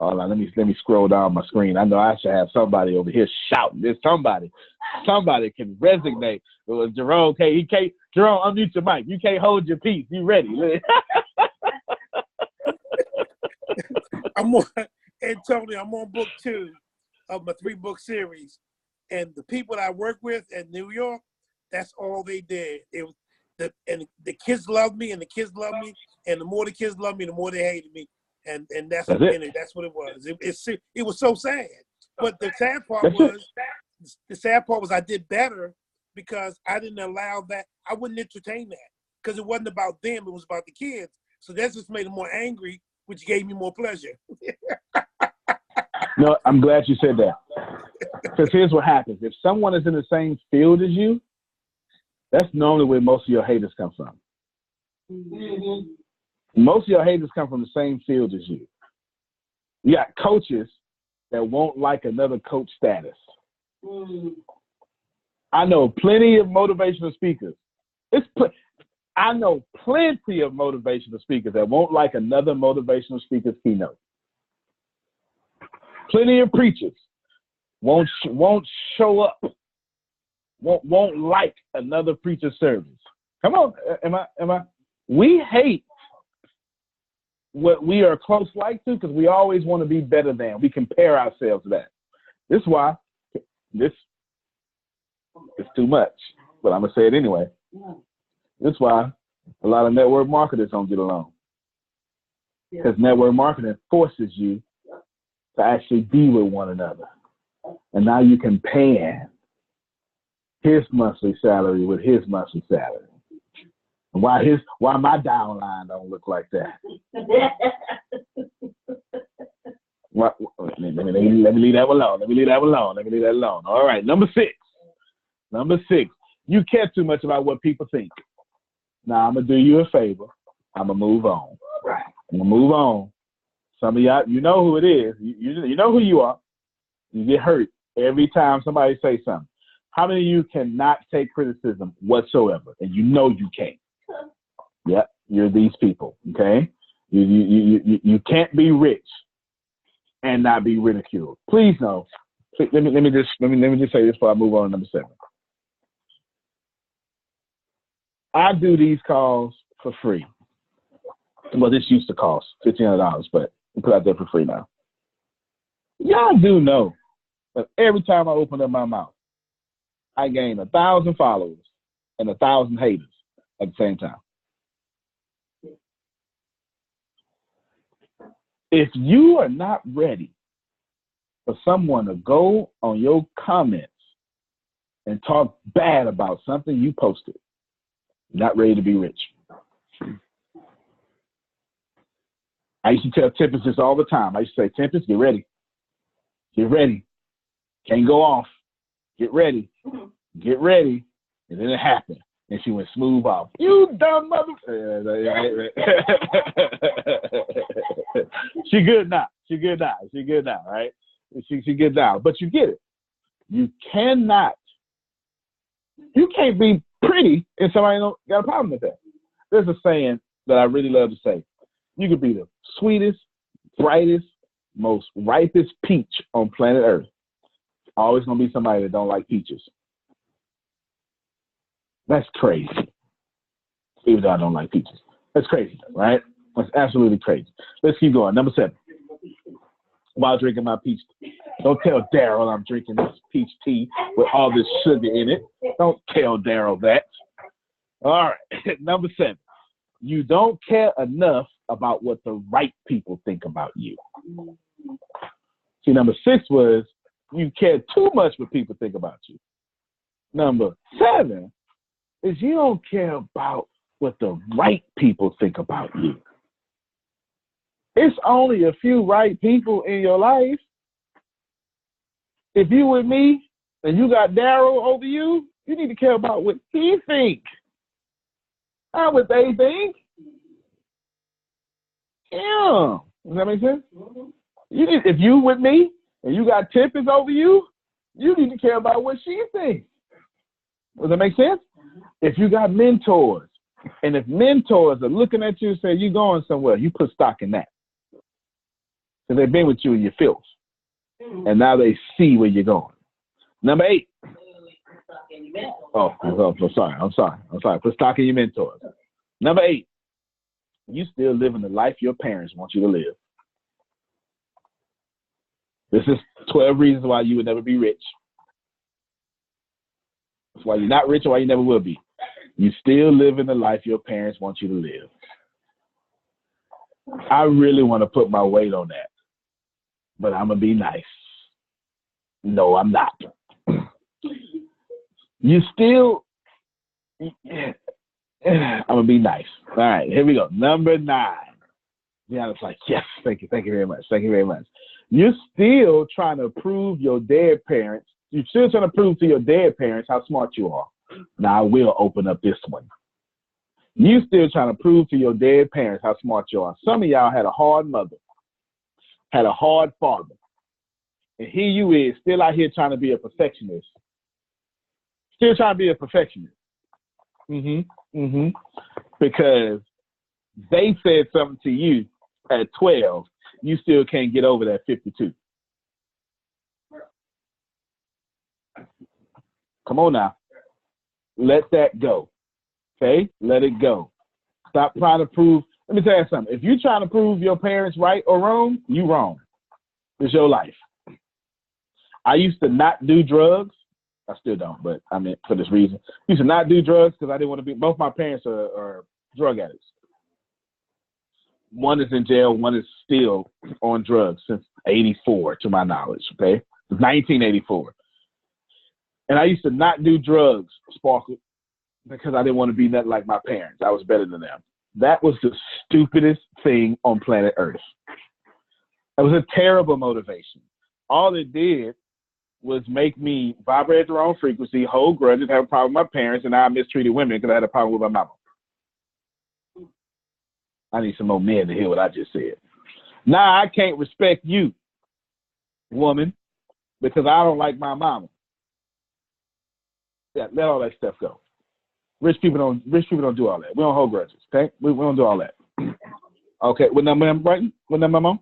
Hold on, let me scroll down my screen. I know I should have somebody over here shouting. There's somebody can resonate. It was Jerome. Jerome, unmute your mic. You can't hold your peace. You ready? I'm on, and Tony, I'm on book 2 of my 3-book series. And the people that I work with in New York, that's all they did. It was the kids loved me, and the kids loved me, and the more the kids loved me, the more they hated me. And that's what it was. It was so sad. But the sad part was I did better because I didn't allow that. I wouldn't entertain that because it wasn't about them. It was about the kids. So that just made them more angry, which gave me more pleasure. No, I'm glad you said that. Because here's what happens. If someone is in the same field as you, that's normally where most of your haters come from. Mm-hmm. Most of your haters come from the same field as you. You got coaches that won't like another coach status. Mm-hmm. I know plenty of motivational speakers. I know plenty of motivational speakers that won't like another motivational speaker's keynote. Plenty of preachers won't show up, won't like another preacher's service. Come on, am I? We hate what we are close like to because we always want to be better than. We compare ourselves to that. This is why this is too much, but I'm gonna say it anyway. This is why a lot of network marketers don't get along because network marketing forces you to actually be with one another. And now you can compare his monthly salary with his monthly salary. And why my downline don't look like that? Let me leave that alone. All right, number six. You care too much about what people think. Now I'm gonna do you a favor. I'm gonna move on. Some of y'all, you know who it is. You know who you are. You get hurt every time somebody says something. How many of you cannot take criticism whatsoever? And you know you can't. Yep, you're these people, okay? You can't be rich and not be ridiculed. Please no. Let me just say this before I move on to number 7. I do these calls for free. Well, this used to cost $1,500, but we put it out there for free now. Y'all do know that every time I open up my mouth, I gain 1,000 followers and 1,000 haters at the same time. If you are not ready for someone to go on your comments and talk bad about something you posted, you're not ready to be rich. I used to tell Tempest this all the time. I used to say, Tempest, get ready. Get ready. Can't go off. Get ready. Get ready. And then it happened. And she went smooth off. You dumb mother. She good now, right? She good now. But you get it. You can't be pretty and somebody don't got a problem with that. There's a saying that I really love to say. You could be the sweetest, brightest, most ripest peach on planet Earth. Always gonna be somebody that don't like peaches. That's crazy. Even though I don't like peaches. That's crazy, right? That's absolutely crazy. Let's keep going. Number 7. While drinking my peach tea. Don't tell Daryl I'm drinking this peach tea with all this sugar in it. Don't tell Daryl that. All right. Number 7. You don't care enough about what the right people think about you. See, number 6 was you care too much what people think about you. Number 7 is you don't care about what the right people think about you. It's only a few right people in your life. If you with me and you got Daryl over you, you need to care about what he thinks, not what they think. Yeah. Does that make sense? If you with me and you got Tempest over you, you need to care about what she thinks. Does that make sense? If you got mentors, and if mentors are looking at you and say, you going somewhere, you put stock in that. Because they've been with you in your filth. And now they see where you're going. Number 8. Oh, I'm sorry. Put stock in your mentors. Number 8. You still living the life your parents want you to live. This is 12 reasons why you would never be rich. That's why you're not rich or why you never will be. You still live in the life your parents want you to live. I really want to put my weight on that, but I'm going to be nice. No, I'm not. You still, I'm going to be nice. All right, here we go. Number 9. Deanna's like, yes, thank you very much. Thank you very much. You're still trying to prove your dead parents. You're still trying to prove to your dead parents how smart you are. Now, I will open up this one. You still trying to prove to your dead parents how smart you are. Some of y'all had a hard mother, had a hard father. And here you is, still out here trying to be a perfectionist. Still trying to be a perfectionist. Because they said something to you at 12, you still can't get over that 52. Come on now. Let that go. Okay? Let it go. Stop trying to prove. Let me tell you something. If you're trying to prove your parents right or wrong, you wrong. It's your life. I used to not do drugs. I still don't, but I mean, for this reason. I used to not do drugs because I didn't want to be. Both my parents are drug addicts. One is in jail. One is still on drugs since 84, to my knowledge. Okay? 1984. And I used to not do drugs, Sparkle, because I didn't want to be nothing like my parents. I was better than them. That was the stupidest thing on planet Earth. It was a terrible motivation. All it did was make me vibrate at the wrong frequency, hold grudges, have a problem with my parents, and now I mistreated women because I had a problem with my mama. I need some more men to hear what I just said. Now I can't respect you, woman, because I don't like my mama. Yeah, let all that stuff go. Rich people don't do all that. We don't hold grudges, okay? We don't do all that. Okay, what number am I writing? What number am I on?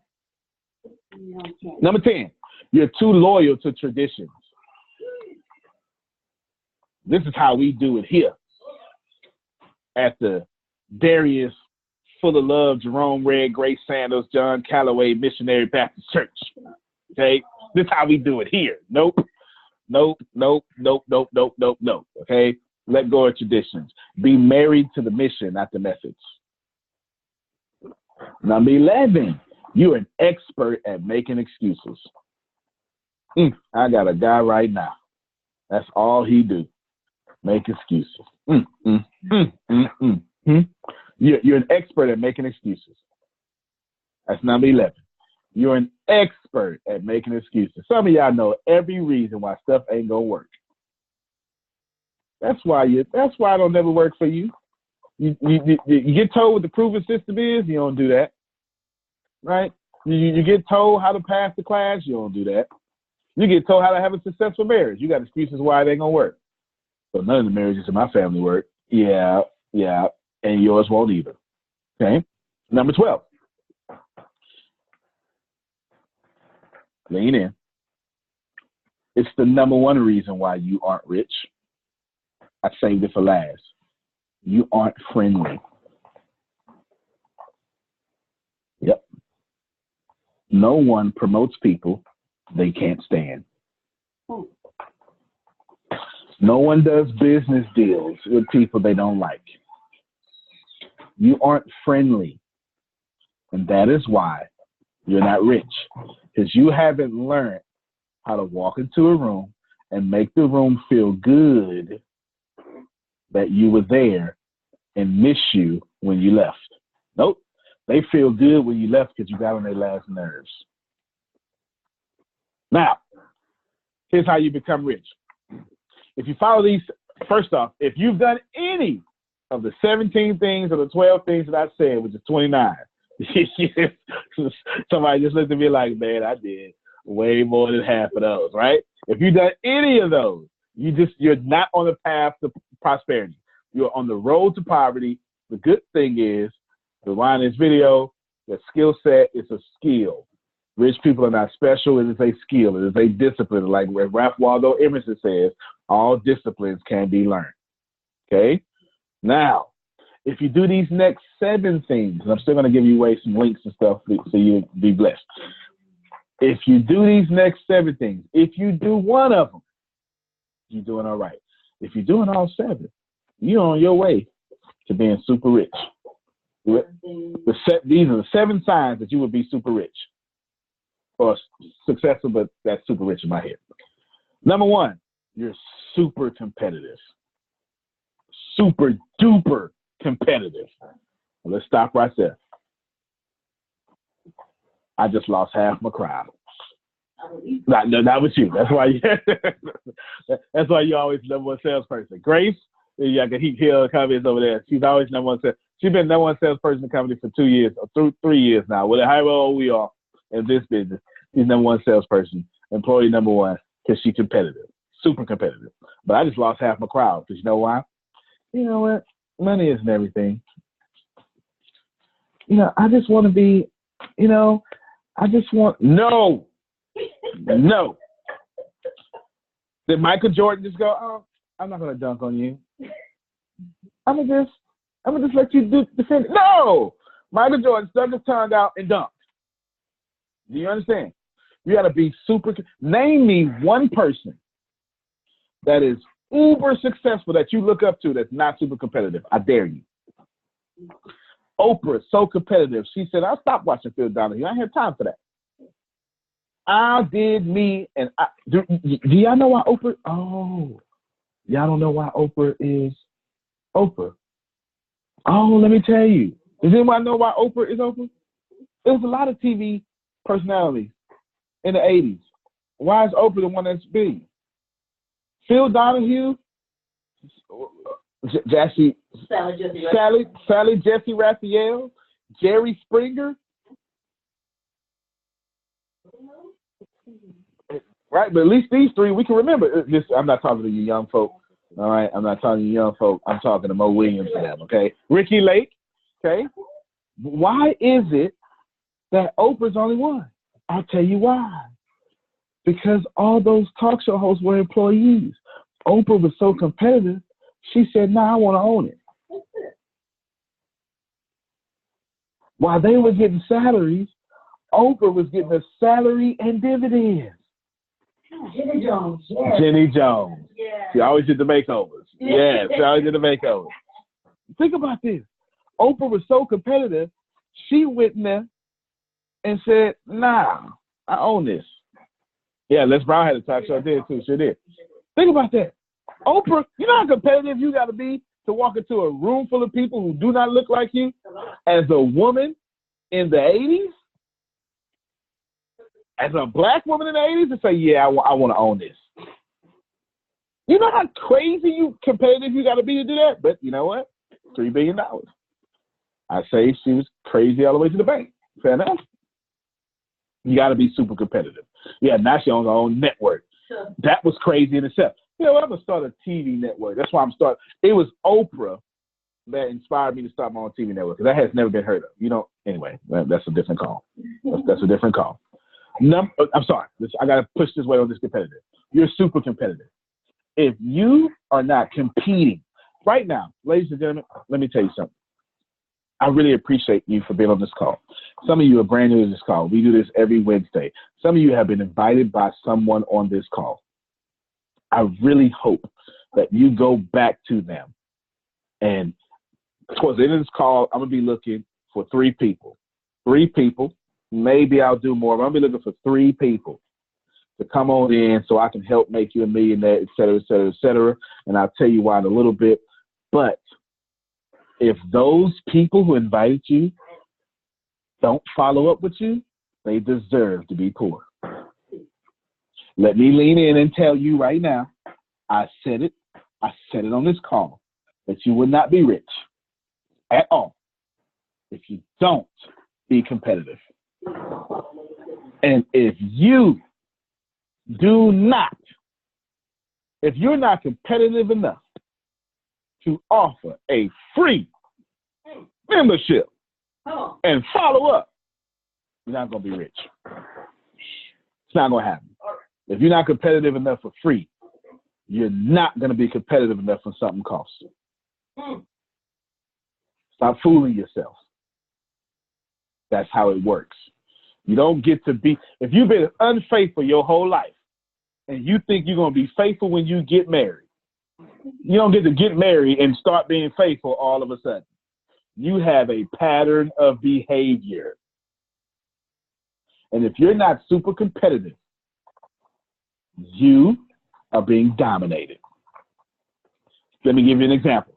Number 10. You're too loyal to traditions. This is how we do it here at the Darius Full of Love, Jerome Red, Grace Sandals, John Calloway Missionary Baptist Church. Okay? This is how we do it here. Nope. Okay? Let go of traditions. Be married to the mission, not the methods. Number 11, you're an expert at making excuses. I got a guy right now. That's all he do. Make excuses. You're an expert at making excuses. That's number 11. You're an expert at making excuses. Some of y'all know every reason why stuff ain't gonna work. That's why it don't never work for you. You get told what the proven system is, you don't do that. Right? You get told how to pass the class, you don't do that. You get told how to have a successful marriage. You got excuses why it ain't gonna work. So none of the marriages in my family work. Yeah, and yours won't either. Okay? Number 12. Lean in. It's the number 1 reason why you aren't rich. I saved it for last. You aren't friendly. Yep. No one promotes people they can't stand. No one does business deals with people they don't like. You aren't friendly. And that is why you're not rich. Because you haven't learned how to walk into a room and make the room feel good that you were there and miss you when you left. Nope. They feel good when you left because you got on their last nerves. Now, here's how you become rich. If you follow these, first off, if you've done any of the 17 things or the 12 things that I said, which is 29, somebody just looked at me like, man, I did way more than half of those, right? If you've done any of those, you're not on the path to prosperity. You're on the road to poverty. The good thing is, rewind this video, the skill set is a skill. Rich people are not special. It is a skill. It is a discipline. Like Ralph Waldo Emerson says, all disciplines can be learned. Okay? Now, if you do these next 7 things, and I'm still going to give you away some links and stuff so you be blessed. If you do these next 7 things, if you do one of them, you're doing all right. If you're doing all 7, you're on your way to being super rich. These are the 7 signs that you will be super rich or successful, but that's super rich in my head. Number 1, you're super competitive. Super duper competitive. Let's stop right there. I just lost half my crowd. Not with you. That's why that's why you always number 1 salesperson. Grace, yeah, he killed comments over there. She's always number 1 sales. She's been number 1 salesperson in the company for 2 years or 3 years now. Well, however old we are in this business, she's number 1 salesperson, employee number 1, because she's competitive, super competitive. But I just lost half my crowd because you know why? You know what? Money isn't everything. I just want to be, no. Did Michael Jordan just go, oh, I'm not going to dunk on you. I'm gonna just let you defend it. No! Michael Jordan stuck his tongue out and dunked. Do you understand? You got to be super. Name me one person that is uber successful that you look up to that's not super competitive. I dare you. Oprah, so competitive. She said, I'll stop watching Phil Donahue. I ain't have time for that. I did me, and do y'all know why Oprah? Oh, y'all don't know why Oprah is Oprah. Oh, let me tell you. Does anyone know why Oprah is Oprah? There's a lot of TV personalities in the 80s. Why is Oprah the one that's big? Phil Donahue, Sally Jesse Raphael, Jerry Springer. Right, but at least these 3 we can remember. I'm not talking to you young folk. All right, I'm not talking to you young folk. I'm talking to Mo Williams and them, okay? Ricky Lake, okay? Why is it that Oprah's only one? I'll tell you why. Because all those talk show hosts were employees. Oprah was so competitive, she said, I want to own it. While they were getting salaries, Oprah was getting a salary and dividends. Jenny Jones. Yes. Jenny Jones. Yeah. She always did the makeovers. Yeah, she always did the makeovers. Think about this. Oprah was so competitive, she went in there and said, I own this. Yeah, Les Brown had a talk show there too. She did. Think about that. Oprah, you know how competitive you got to be to walk into a room full of people who do not look like you as a woman in the 80s? As a black woman in the 80s to say, yeah, I want to own this. You know how crazy competitive you got to be to do that? But you know what? $3 billion. I say she was crazy all the way to the bank. Fair enough. You got to be super competitive. Yeah, now she owns her own network. That was crazy in itself. You know what? I'm going to start a TV network. That's why I'm starting. It was Oprah that inspired me to start my own TV network, because that has never been heard of. Anyway, that's a different call. That's a different call. I'm sorry. I got to push this way on this competitive. You're super competitive. If you are not competing right now, ladies and gentlemen, let me tell you something. I really appreciate you for being on this call. Some of you are brand new to this call. We do this every Wednesday. Some of you have been invited by someone on this call. I really hope that you go back to them. And towards the end of this call, I'm going to be looking for 3 people. 3 people. Maybe I'll do more. I'm going to be looking for 3 people to come on in so I can help make you a millionaire, et cetera, et cetera, et cetera. And I'll tell you why in a little bit. But if those people who invited you don't follow up with you, they deserve to be poor. Let me lean in and tell you right now, I said it on this call, that you will not be rich at all if you don't be competitive. And if you're not competitive enough to offer a free membership and follow up, you're not going to be rich. It's not going to happen. If you're not competitive enough for free, you're not going to be competitive enough when something costs. Stop fooling yourself. That's how it works. You don't get to be, if you've been unfaithful your whole life and you think you're going to be faithful when you get married, you don't get to get married and start being faithful all of a sudden. You have a pattern of behavior. And if you're not super competitive, you are being dominated. Let me give you an example.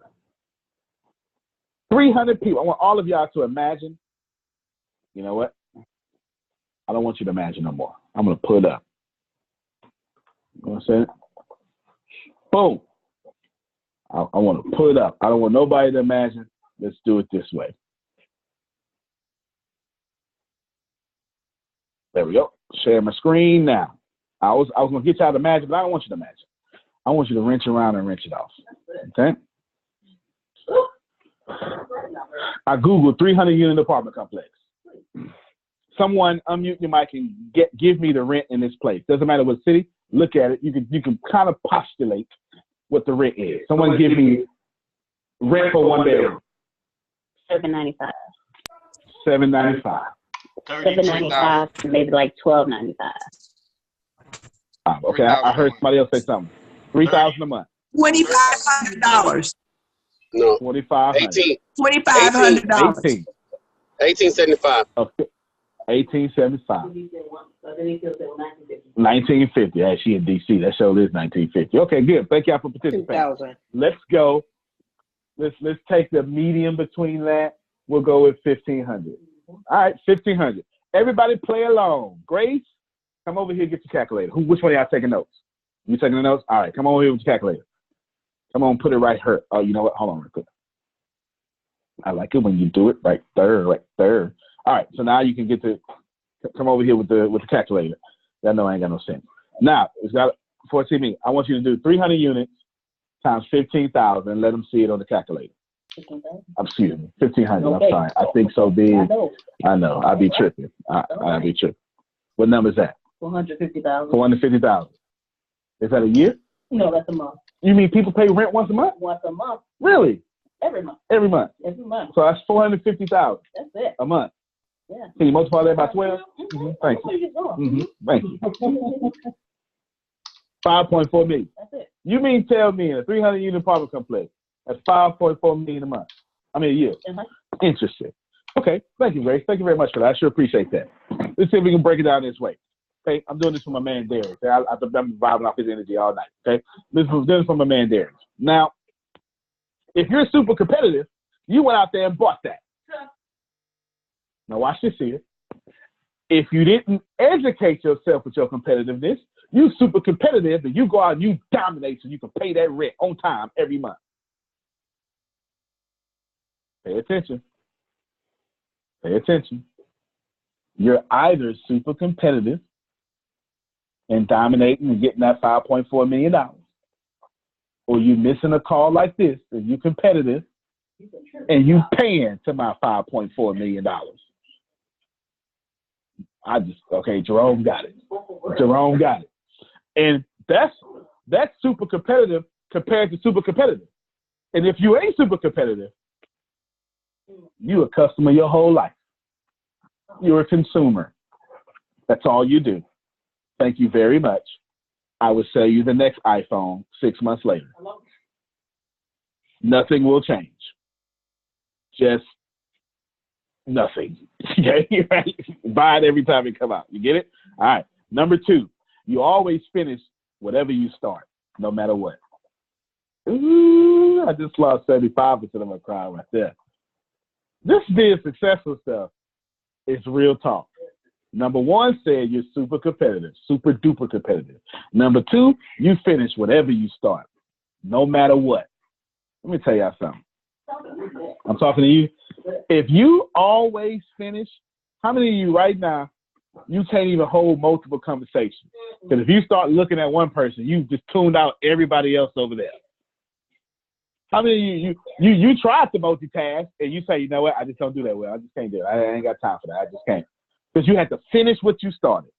300 people. I want all of y'all to imagine. You know what? I don't want you to imagine no more. I'm going to put it up. You know what I'm saying? Boom. I want to put it up. I don't want nobody to imagine. Let's do it this way. There we go. Share my screen now. I was going to get y'all to imagine, but I don't want you to imagine. I want you to wrench around and wrench it off. Okay? I Googled 300-unit apartment complex. Someone unmute your mic and give me the rent in this place. Doesn't matter what city. Look at it. You can kind of postulate what the rent is. Someone give me rent for one bedroom. $7.95. $7.95. $7.95, maybe like $12.95. Okay, I heard somebody else say something. $3,000 a month. $2,500. No. $2,500. $2,500. $1,875. Okay. $1,875. $1,950. Yeah, she in DC. That show is $1,950. Okay, good. Thank y'all for participating. 2,000. Let's go. Let's take the medium between that. We'll go with $1,500. All right, $1,500. Everybody play along. Grace, come over here. Get your calculator. Which one of y'all taking notes? You taking the notes? All right, come over here with your calculator. Come on, put it right here. Oh, you know what? Hold on real quick. I like it when you do it right there, right there. All right, so now you can get to come over here with the calculator. I know I ain't got no sense. Now, it's got for me. I want you to do 300 units times 15,000 and let them see it on the calculator. Excuse me, 1,500. Okay. I'm sorry. I think so big. I know. I'll be tripping. I'll be tripping. What number is that? 450,000. 450,000. Is that a year? No, that's a month. You mean people pay rent once a month? Once a month. Really? Every month. Every month. Every month. So that's 450,000. That's it. A month. Yeah. Can you multiply that by 12? Mm-hmm. Thank you. Mm-hmm. Thank you. 5.4 million. That's it. You mean tell me a 300-unit apartment complex that's 5.4 million a month? I mean a year. Interesting. Okay. Thank you, Grace. Thank you very much for that. I sure appreciate that. Let's see if we can break it down this way. Okay, I'm doing this for my man Darius. Okay? I've been vibing off his energy all night. Okay, this is doing this for my man Darius. Now, if you're super competitive, you went out there and bought that. Now watch this here. If you didn't educate yourself with your competitiveness, you super competitive and you go out and you dominate so you can pay that rent on time every month. Pay attention. Pay attention. You're either super competitive and dominating and getting that $5.4 million, or you missing a call like this and you competitive and you paying to my $5.4 million. Jerome got it. Jerome got it. And that's super competitive compared to super competitive. And if you ain't super competitive, you a customer your whole life. You're a consumer. That's all you do. Thank you very much. I will sell you the next iPhone 6 months later. Nothing will change. Just nothing. Okay, right? Buy it every time it come out. You get it? All right. Number 2, you always finish whatever you start, no matter what. Ooh, I just lost 75% of my crowd right there. This being successful stuff is real talk. Number 1 said you're super competitive, super duper competitive. Number 2, you finish whatever you start, no matter what. Let me tell y'all something. I'm talking to you. If you always finish, how many of you right now, you can't even hold multiple conversations? Because if you start looking at one person, you just tuned out everybody else over there. How many of you tried to multitask and you say, you know what, I just don't do that well. I just can't do it. I ain't got time for that. I just can't. Because you had to finish what you started.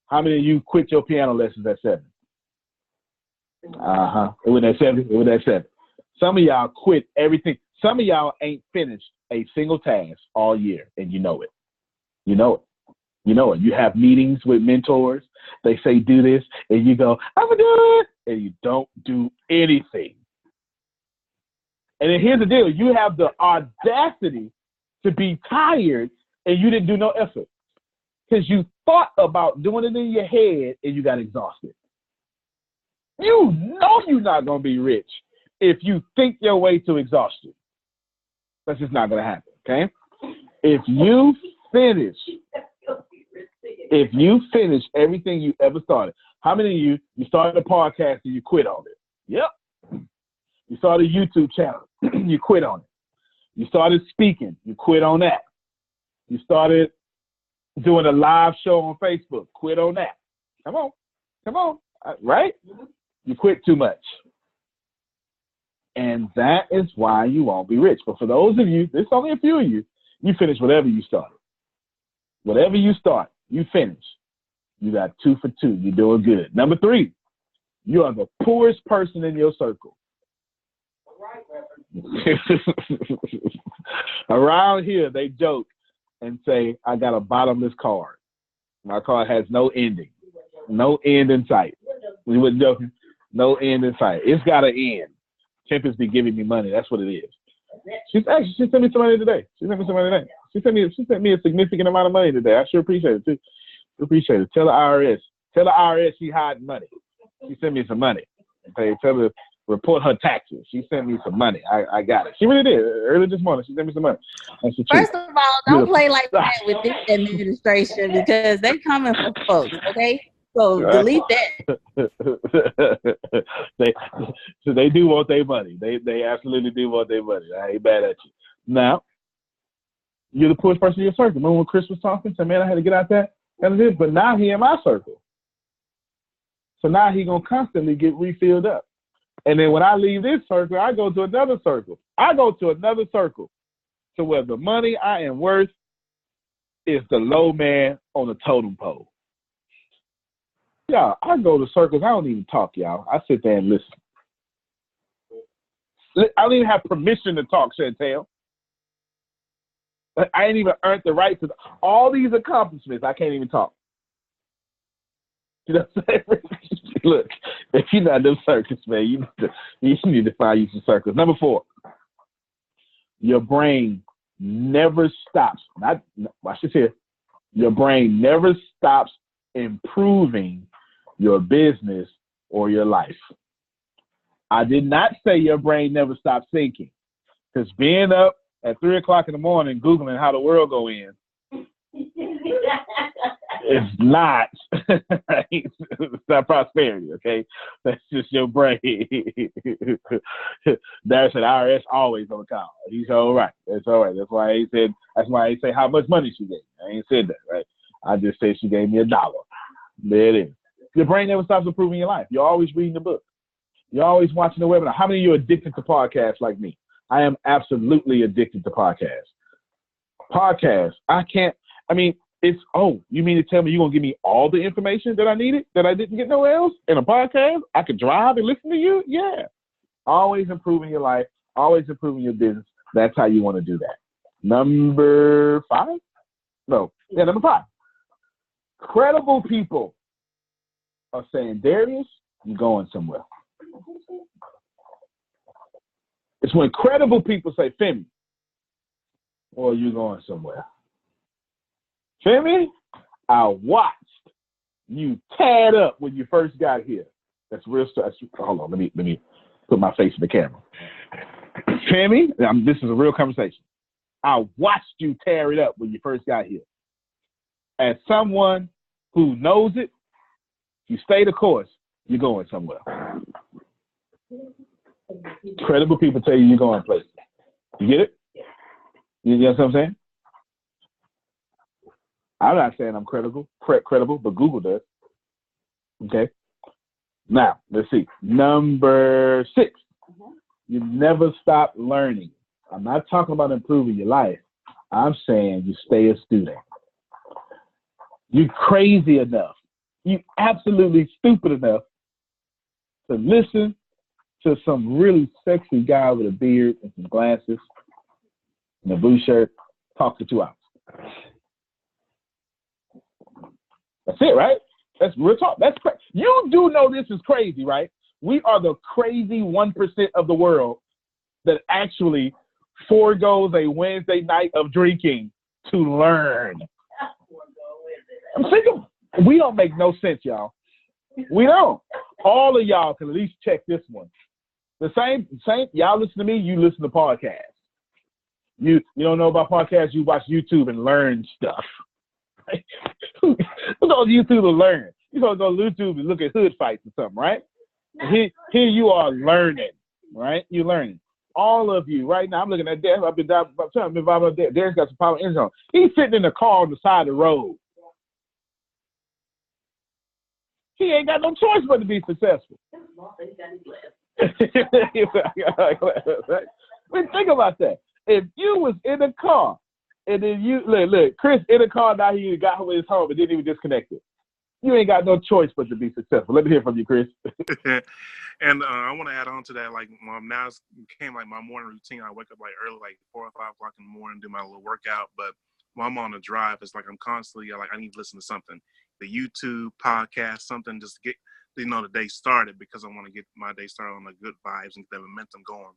How many of you quit your piano lessons at 7? Uh-huh. It was at 7. It was at 7. Some of y'all quit everything. Some of y'all ain't finished a single task all year, and you know it. You know it. You know it. You have meetings with mentors. They say do this, and you go, I'm gonna do it, and you don't do anything. And then here's the deal: you have the audacity to be tired, and you didn't do no effort because you thought about doing it in your head, and you got exhausted. You know you're not gonna be rich if you think your way to exhaustion. That's just not gonna happen. Okay? If you finish everything you ever started, how many of you started a podcast and you quit on it? Yep. You started a YouTube channel, you quit on it. You started speaking, you quit on that. You started doing a live show on Facebook, quit on that. Come on, right? You quit too much. And that is why you won't be rich. But for those of you, there's only a few of you, you finish whatever you started. Whatever you start, you finish. You got 2 for 2. You're doing good. Number 3, you are the poorest person in your circle. Around here, they joke and say, I got a bottomless card. My card has no ending. No end in sight. We wasn't joking. No end in sight. It's got an end. Tempest be giving me money. That's what it is. She sent me some money today. She sent me a significant amount of money today. I sure appreciate it too. Appreciate it. Tell the IRS she hiding money. She sent me some money. Okay, tell her report her taxes. She sent me some money. I got it. She really did. Early this morning, she sent me some money. First of all, don't play like that with this administration because they coming for folks. Okay. So delete that. They do want their money. They absolutely do want their money. I ain't mad at you. Now, you're the poorest person in your circle. Remember when Chris was talking? Said, man, I had to get out that. But now he in my circle. So now he going to constantly get refilled up. And then when I leave this circle, I go to another circle. To where the money I am worth is the low man on the totem pole. Yeah, I go to circles. I don't even talk, y'all. I sit there and listen. I don't even have permission to talk, Chantel. I ain't even earned the right to all these accomplishments. I can't even talk. You know what I'm saying? Look, if you're not in them circles, man, you need to find you some circles. Number 4, your brain never stops. Watch this here. Your brain never stops improving your business or your life. I did not say your brain never stops thinking, because being up at 3 o'clock in the morning Googling how the world go in is not, it's not prosperity, okay? That's just your brain. There's an IRS always on the call. He's all right. That's all right. That's why he say how much money she gave. I ain't said that, right? I just said she gave me $1. There it is. Your brain never stops improving your life. You're always reading the book. You're always watching the webinar. How many of you are addicted to podcasts like me? I am absolutely addicted to podcasts. You mean to tell me you're going to give me all the information that I needed that I didn't get nowhere else in a podcast? I could drive and listen to you? Yeah. Always improving your life, always improving your business. That's how you want to do that. Number 5? Number 5. Credible people are saying, Darius, you're going somewhere. It's when credible people say, Femi, or you're going somewhere. Femi, I watched you tad up when you first got here. That's real stuff. Hold on, let me put my face in the camera. Femi, this is a real conversation. I watched you tear it up when you first got here. As someone who knows it, you stay the course, you're going somewhere. Credible people tell you you're going places. You get it? You know what I'm saying? I'm not saying I'm credible, but Google does. Okay? Now, let's see. Number 6. You never stop learning. I'm not talking about improving your life. I'm saying you stay a student. You're crazy enough. You absolutely stupid enough to listen to some really sexy guy with a beard and some glasses and a blue shirt talk for 2 hours. That's it, right? That's real talk. That's crazy. You do know this is crazy, right? We are the crazy 1% of the world that actually forgoes a Wednesday night of drinking to learn. I'm sick of it. We don't make no sense, y'all. We don't. All of y'all can at least check this one. The same. Y'all listen to me. You listen to podcasts. You don't know about podcasts. You watch YouTube and learn stuff. Who goes to YouTube to learn? You supposed to go to YouTube and look at hood fights or something, right? Here you are learning, right? You're learning. All of you right now. I'm looking at Derek. I've been involved with Derek's got some power engine on. He's sitting in the car on the side of the road. He ain't got no choice but to be successful. I mean, think about that. If you was in a car and then you look, Chris in a car now, he got his home and didn't even disconnect it. You ain't got no choice but to be successful. Let me hear from you, Chris. And I want to add on to that, like now it became like my morning routine. I wake up like early, like 4 or 5 o'clock in the morning, do my little workout. But while I'm on the drive, it's like I'm constantly like I need to listen to something, the YouTube podcast, something just to get the day started, because I want to get my day started on the good vibes and get that momentum going.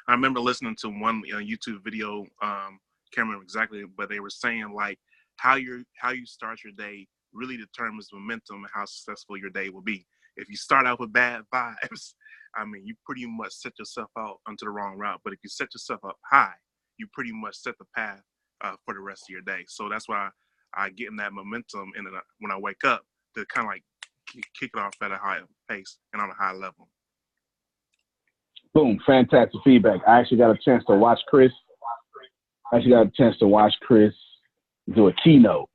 I remember listening to one YouTube video, can't remember exactly, but they were saying like how you start your day really determines momentum and how successful your day will be. If you start out with bad vibes, I mean, you pretty much set yourself out onto the wrong route. But if you set yourself up high, you pretty much set the path for the rest of your day. So that's why I get in that momentum when I wake up to kind of like kick it off at a high pace and on a high level. Boom, fantastic feedback. I actually got a chance to watch Chris. Do a keynote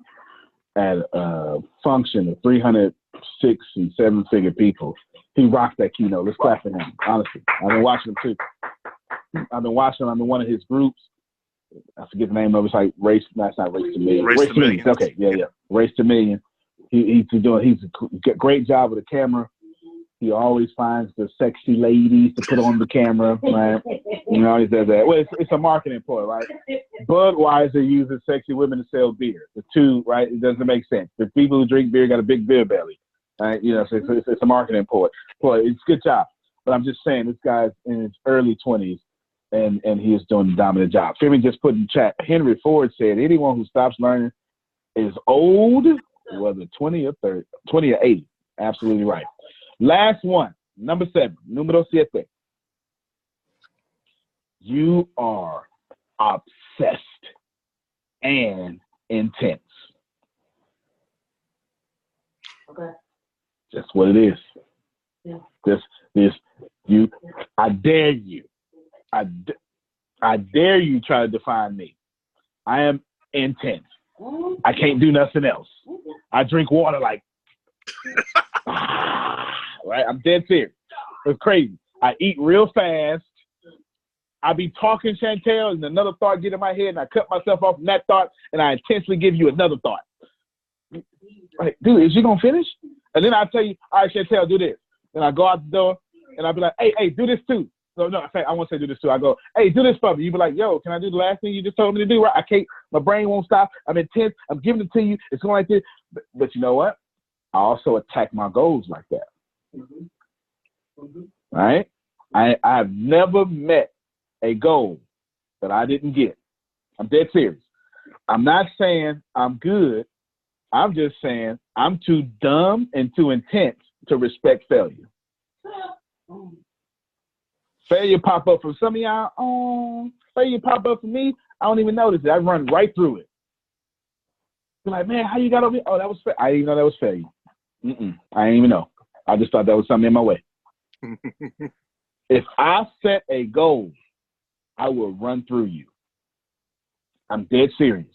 at a function of 306 and 7-figure people. He rocked that keynote. Let's clap for him, honestly. I've been watching him too. I'm in one of his groups. I forget the name of it. It's like Race. That's not Race to Million. Race to Million. Okay, yeah. Race to Million. He's a great job with the camera. He always finds the sexy ladies to put on the camera, right? He always does that. Well, it's a marketing ploy, right? Budweiser uses sexy women to sell beer. The two, right? It doesn't make sense. The people who drink beer got a big beer belly, right? So it's a marketing ploy. It's a good job. But I'm just saying, this guy's in his early 20s, and he is doing a dominant job. Femi just put in the chat, Henry Ford said, anyone who stops learning is old, whether 20 or 30, 20 or 80. Absolutely right. Last one, number 7, número 7. You are obsessed and intense. Okay. That's what it is. Yeah. I dare you. I dare you try to define me. I am intense. I can't do nothing else. I drink water like right? I'm dead serious. It's crazy. I eat real fast. I be talking, Chantel, and another thought get in my head, and I cut myself off from that thought, and I intensely give you another thought. Like, dude, is you gonna finish? And then I tell you, all right, Chantel, do this. Then I go out the door, and I'll be like, hey, do this too. No, in fact, I won't say do this too. I go, hey, do this for me. You be like, yo, can I do the last thing you just told me to do? Right? I can't. My brain won't stop. I'm intense. I'm giving it to you. It's going like this. But you know what? I also attack my goals like that. Mm-hmm. Mm-hmm. Right? I have never met a goal that I didn't get. I'm dead serious. I'm not saying I'm good. I'm just saying I'm too dumb and too intense to respect failure. Failure pop up for some of y'all. Failure pop up for me. I don't even notice it. I run right through it. You're like, man, how you got over here? Oh, that was failure. I didn't even know that was failure. I didn't even know. I just thought that was something in my way. If I set a goal, I will run through you. I'm dead serious.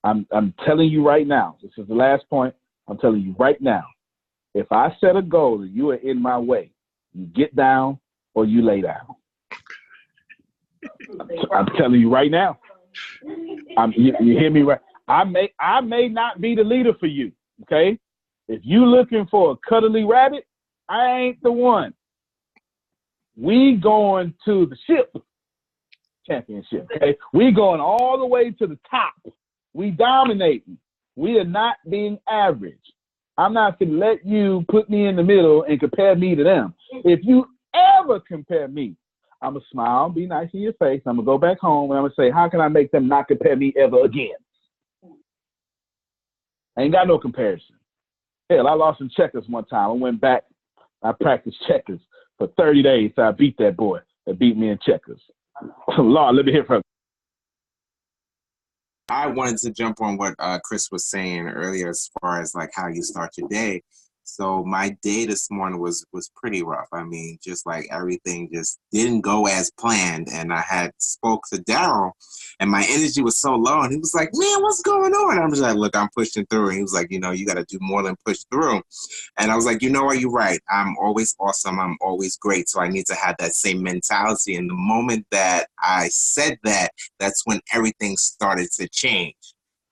I'm telling you right now. This is the last point. I'm telling you right now. If I set a goal and you are in my way, you get down or you lay down. I'm telling you right now. You hear me right? I may not be the leader for you. Okay. If you looking for a cuddly rabbit, I ain't the one. We going to the ship championship. Okay, we going all the way to the top. We dominating. We are not being average. I'm not going to let you put me in the middle and compare me to them. If you ever compare me, I'm going to smile, be nice in your face. I'm going to go back home and I'm going to say, how can I make them not compare me ever again? I ain't got no comparison. Hell, I lost in checkers one time. I went back. I practiced checkers for 30 days. So I beat that boy that beat me in checkers. Lord, let me hear from you. I wanted to jump on what Chris was saying earlier as far as like how you start your day. So my day this morning was pretty rough. I mean, just like everything just didn't go as planned. And I had spoke to Daryl and my energy was so low. And he was like, man, what's going on? And I'm just like, look, I'm pushing through. And he was like, you know, you got to do more than push through. And I was like, you know what, you're right. I'm always awesome. I'm always great. So I need to have that same mentality. And the moment that I said that, that's when everything started to change.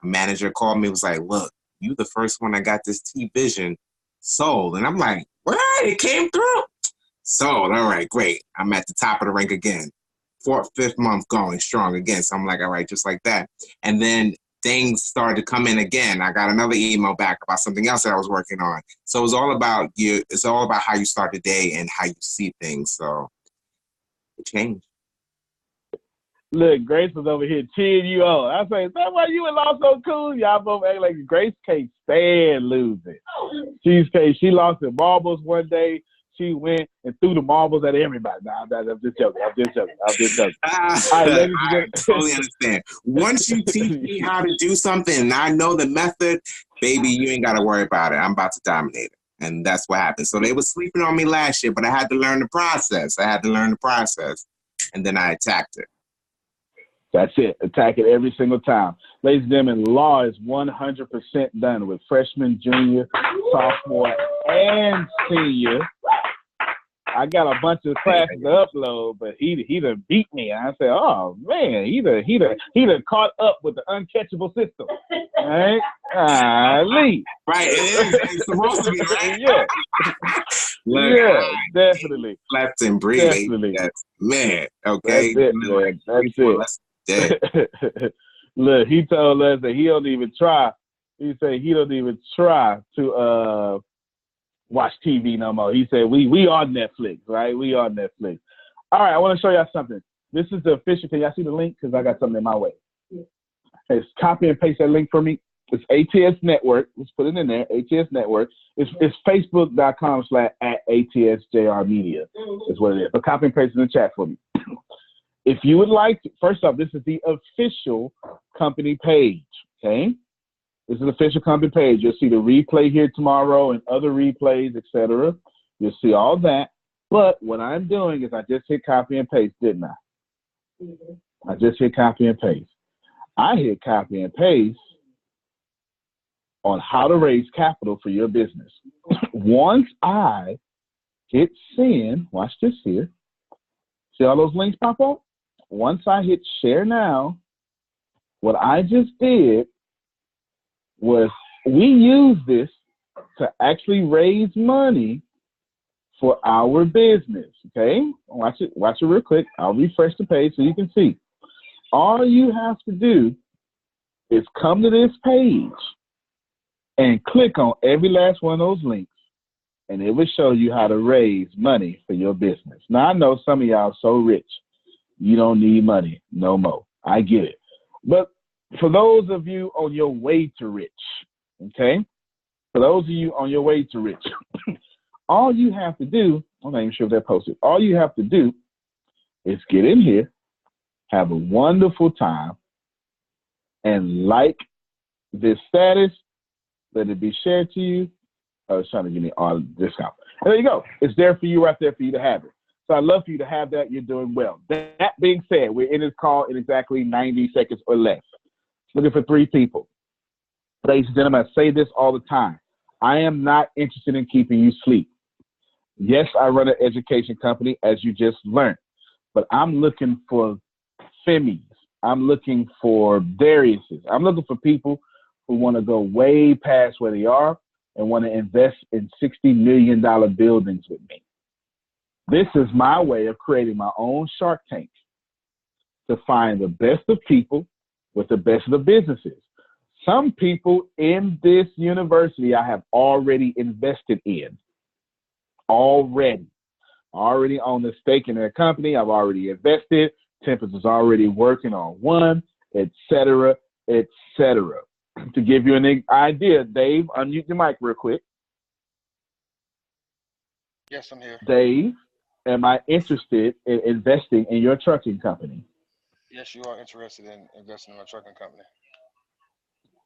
A manager called me, was like, look, you the first one that got this T-Vision sold. And I'm like, what? It came through? Sold. All right, great. I'm at the top of the rank again. 4th, 5th month going strong again. So I'm like, all right, just like that. And then things started to come in again. I got another email back about something else that I was working on. So it's all about you. It's all about how you start the day and how you see things. So it changed. Look, Grace was over here cheering you on. I say, is that why you and lost so cool? Y'all both act like Grace can't stand losing. She lost at marbles one day. She went and threw the marbles at everybody. Nah, I'm just joking. I totally understand. Once you teach me how to do something and I know the method, baby, you ain't got to worry about it. I'm about to dominate it. And that's what happened. So they were sleeping on me last year, but I had to learn the process. And then I attacked it. That's it. Attack it every single time. Ladies and gentlemen, law is 100% done with freshman, junior, sophomore, and senior. I got a bunch of classes to upload, but he done beat me. And I said, oh man, he done caught up with the uncatchable system. Right? Right. It's supposed to be, right? Yeah. Yeah, definitely. Left and breathe. Definitely. Man, okay. That's it, man. That's it. Look, he told us that he don't even try. He said he don't even try to watch TV no more. He said we on Netflix, right? We on Netflix. All right, I want to show y'all something. This is the official. Can y'all see the link? Because I got something in my way. It's copy and paste that link for me. It's ATS Network. Let's put it in there. ATS Network. It's facebook.com/@ATSJR Media is what it is. But copy and paste in the chat for me. If you would like to, first off, this is the official company page, okay? This is the official company page. You'll see the replay here tomorrow and other replays, etc. You'll see all that. But what I'm doing is I just hit copy and paste, didn't I? I just hit copy and paste. I hit copy and paste on how to raise capital for your business. Once I hit send, watch this here. See all those links pop up? Once I hit share now, what I just did was we use this to actually raise money for our business, okay? Watch it real quick. I'll refresh the page so you can see. All you have to do is come to this page and click on every last one of those links, and it will show you how to raise money for your business. Now, I know some of y'all are so rich, you don't need money no more. I get it. But for those of you on your way to rich, okay? For those of you on your way to rich, all you have to do, I'm not even sure if they're posted, all you have to do is get in here, have a wonderful time, and like this status, let it be shared to you. I was trying to give me all discount. And there you go. It's there for you, right there for you to have it. So I'd love for you to have that. You're doing well. That being said, we're in this call in exactly 90 seconds or less. Looking for 3 people. Ladies and gentlemen, I say this all the time. I am not interested in keeping you asleep. Yes, I run an education company, as you just learned, but I'm looking for Femis. I'm looking for Dariuses. I'm looking for people who want to go way past where they are and want to invest in $60 million buildings with me. This is my way of creating my own Shark Tank to find the best of people with the best of the businesses. Some people in this university I have already invested in. Already own the stake in their company. I've already invested. Tempest is already working on one, etc., etc. To give you an idea, Dave, unmute your mic real quick. Yes, I'm here. Dave, am I interested in investing in your trucking company? Yes, you are interested in investing in my trucking company.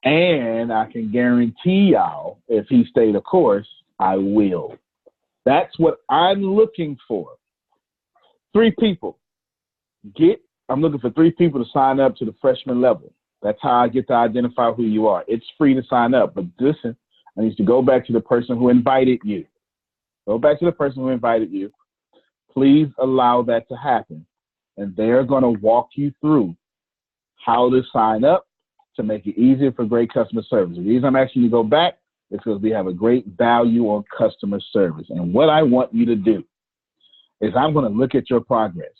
And I can guarantee y'all, if he stayed the course, I will. That's what I'm looking for. 3 people. I'm looking for 3 people to sign up to the freshman level. That's how I get to identify who you are. It's free to sign up, but listen, I need to go back to the person who invited you. Go back to the person who invited you. Please allow that to happen. And they're going to walk you through how to sign up to make it easier for great customer service. The reason I'm asking you to go back is because we have a great value on customer service. And what I want you to do is I'm going to look at your progress.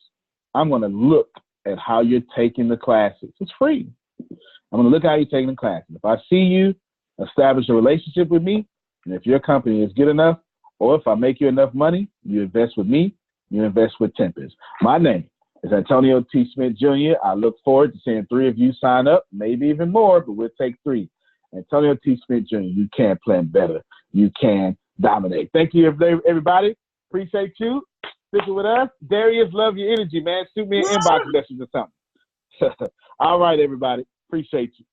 I'm going to look at how you're taking the classes. It's free. I'm going to look at how you're taking the classes. If I see you establish a relationship with me, and if your company is good enough, or if I make you enough money, you invest with me, you invest with Tempest. My name is Antonio T. Smith Jr. I look forward to seeing 3 of you sign up, maybe even more, but we'll take 3. Antonio T. Smith Jr., you can plan better. You can dominate. Thank you, everybody. Appreciate you sticking with us. Darius, love your energy, man. Shoot me an inbox message or something. All right, everybody. Appreciate you.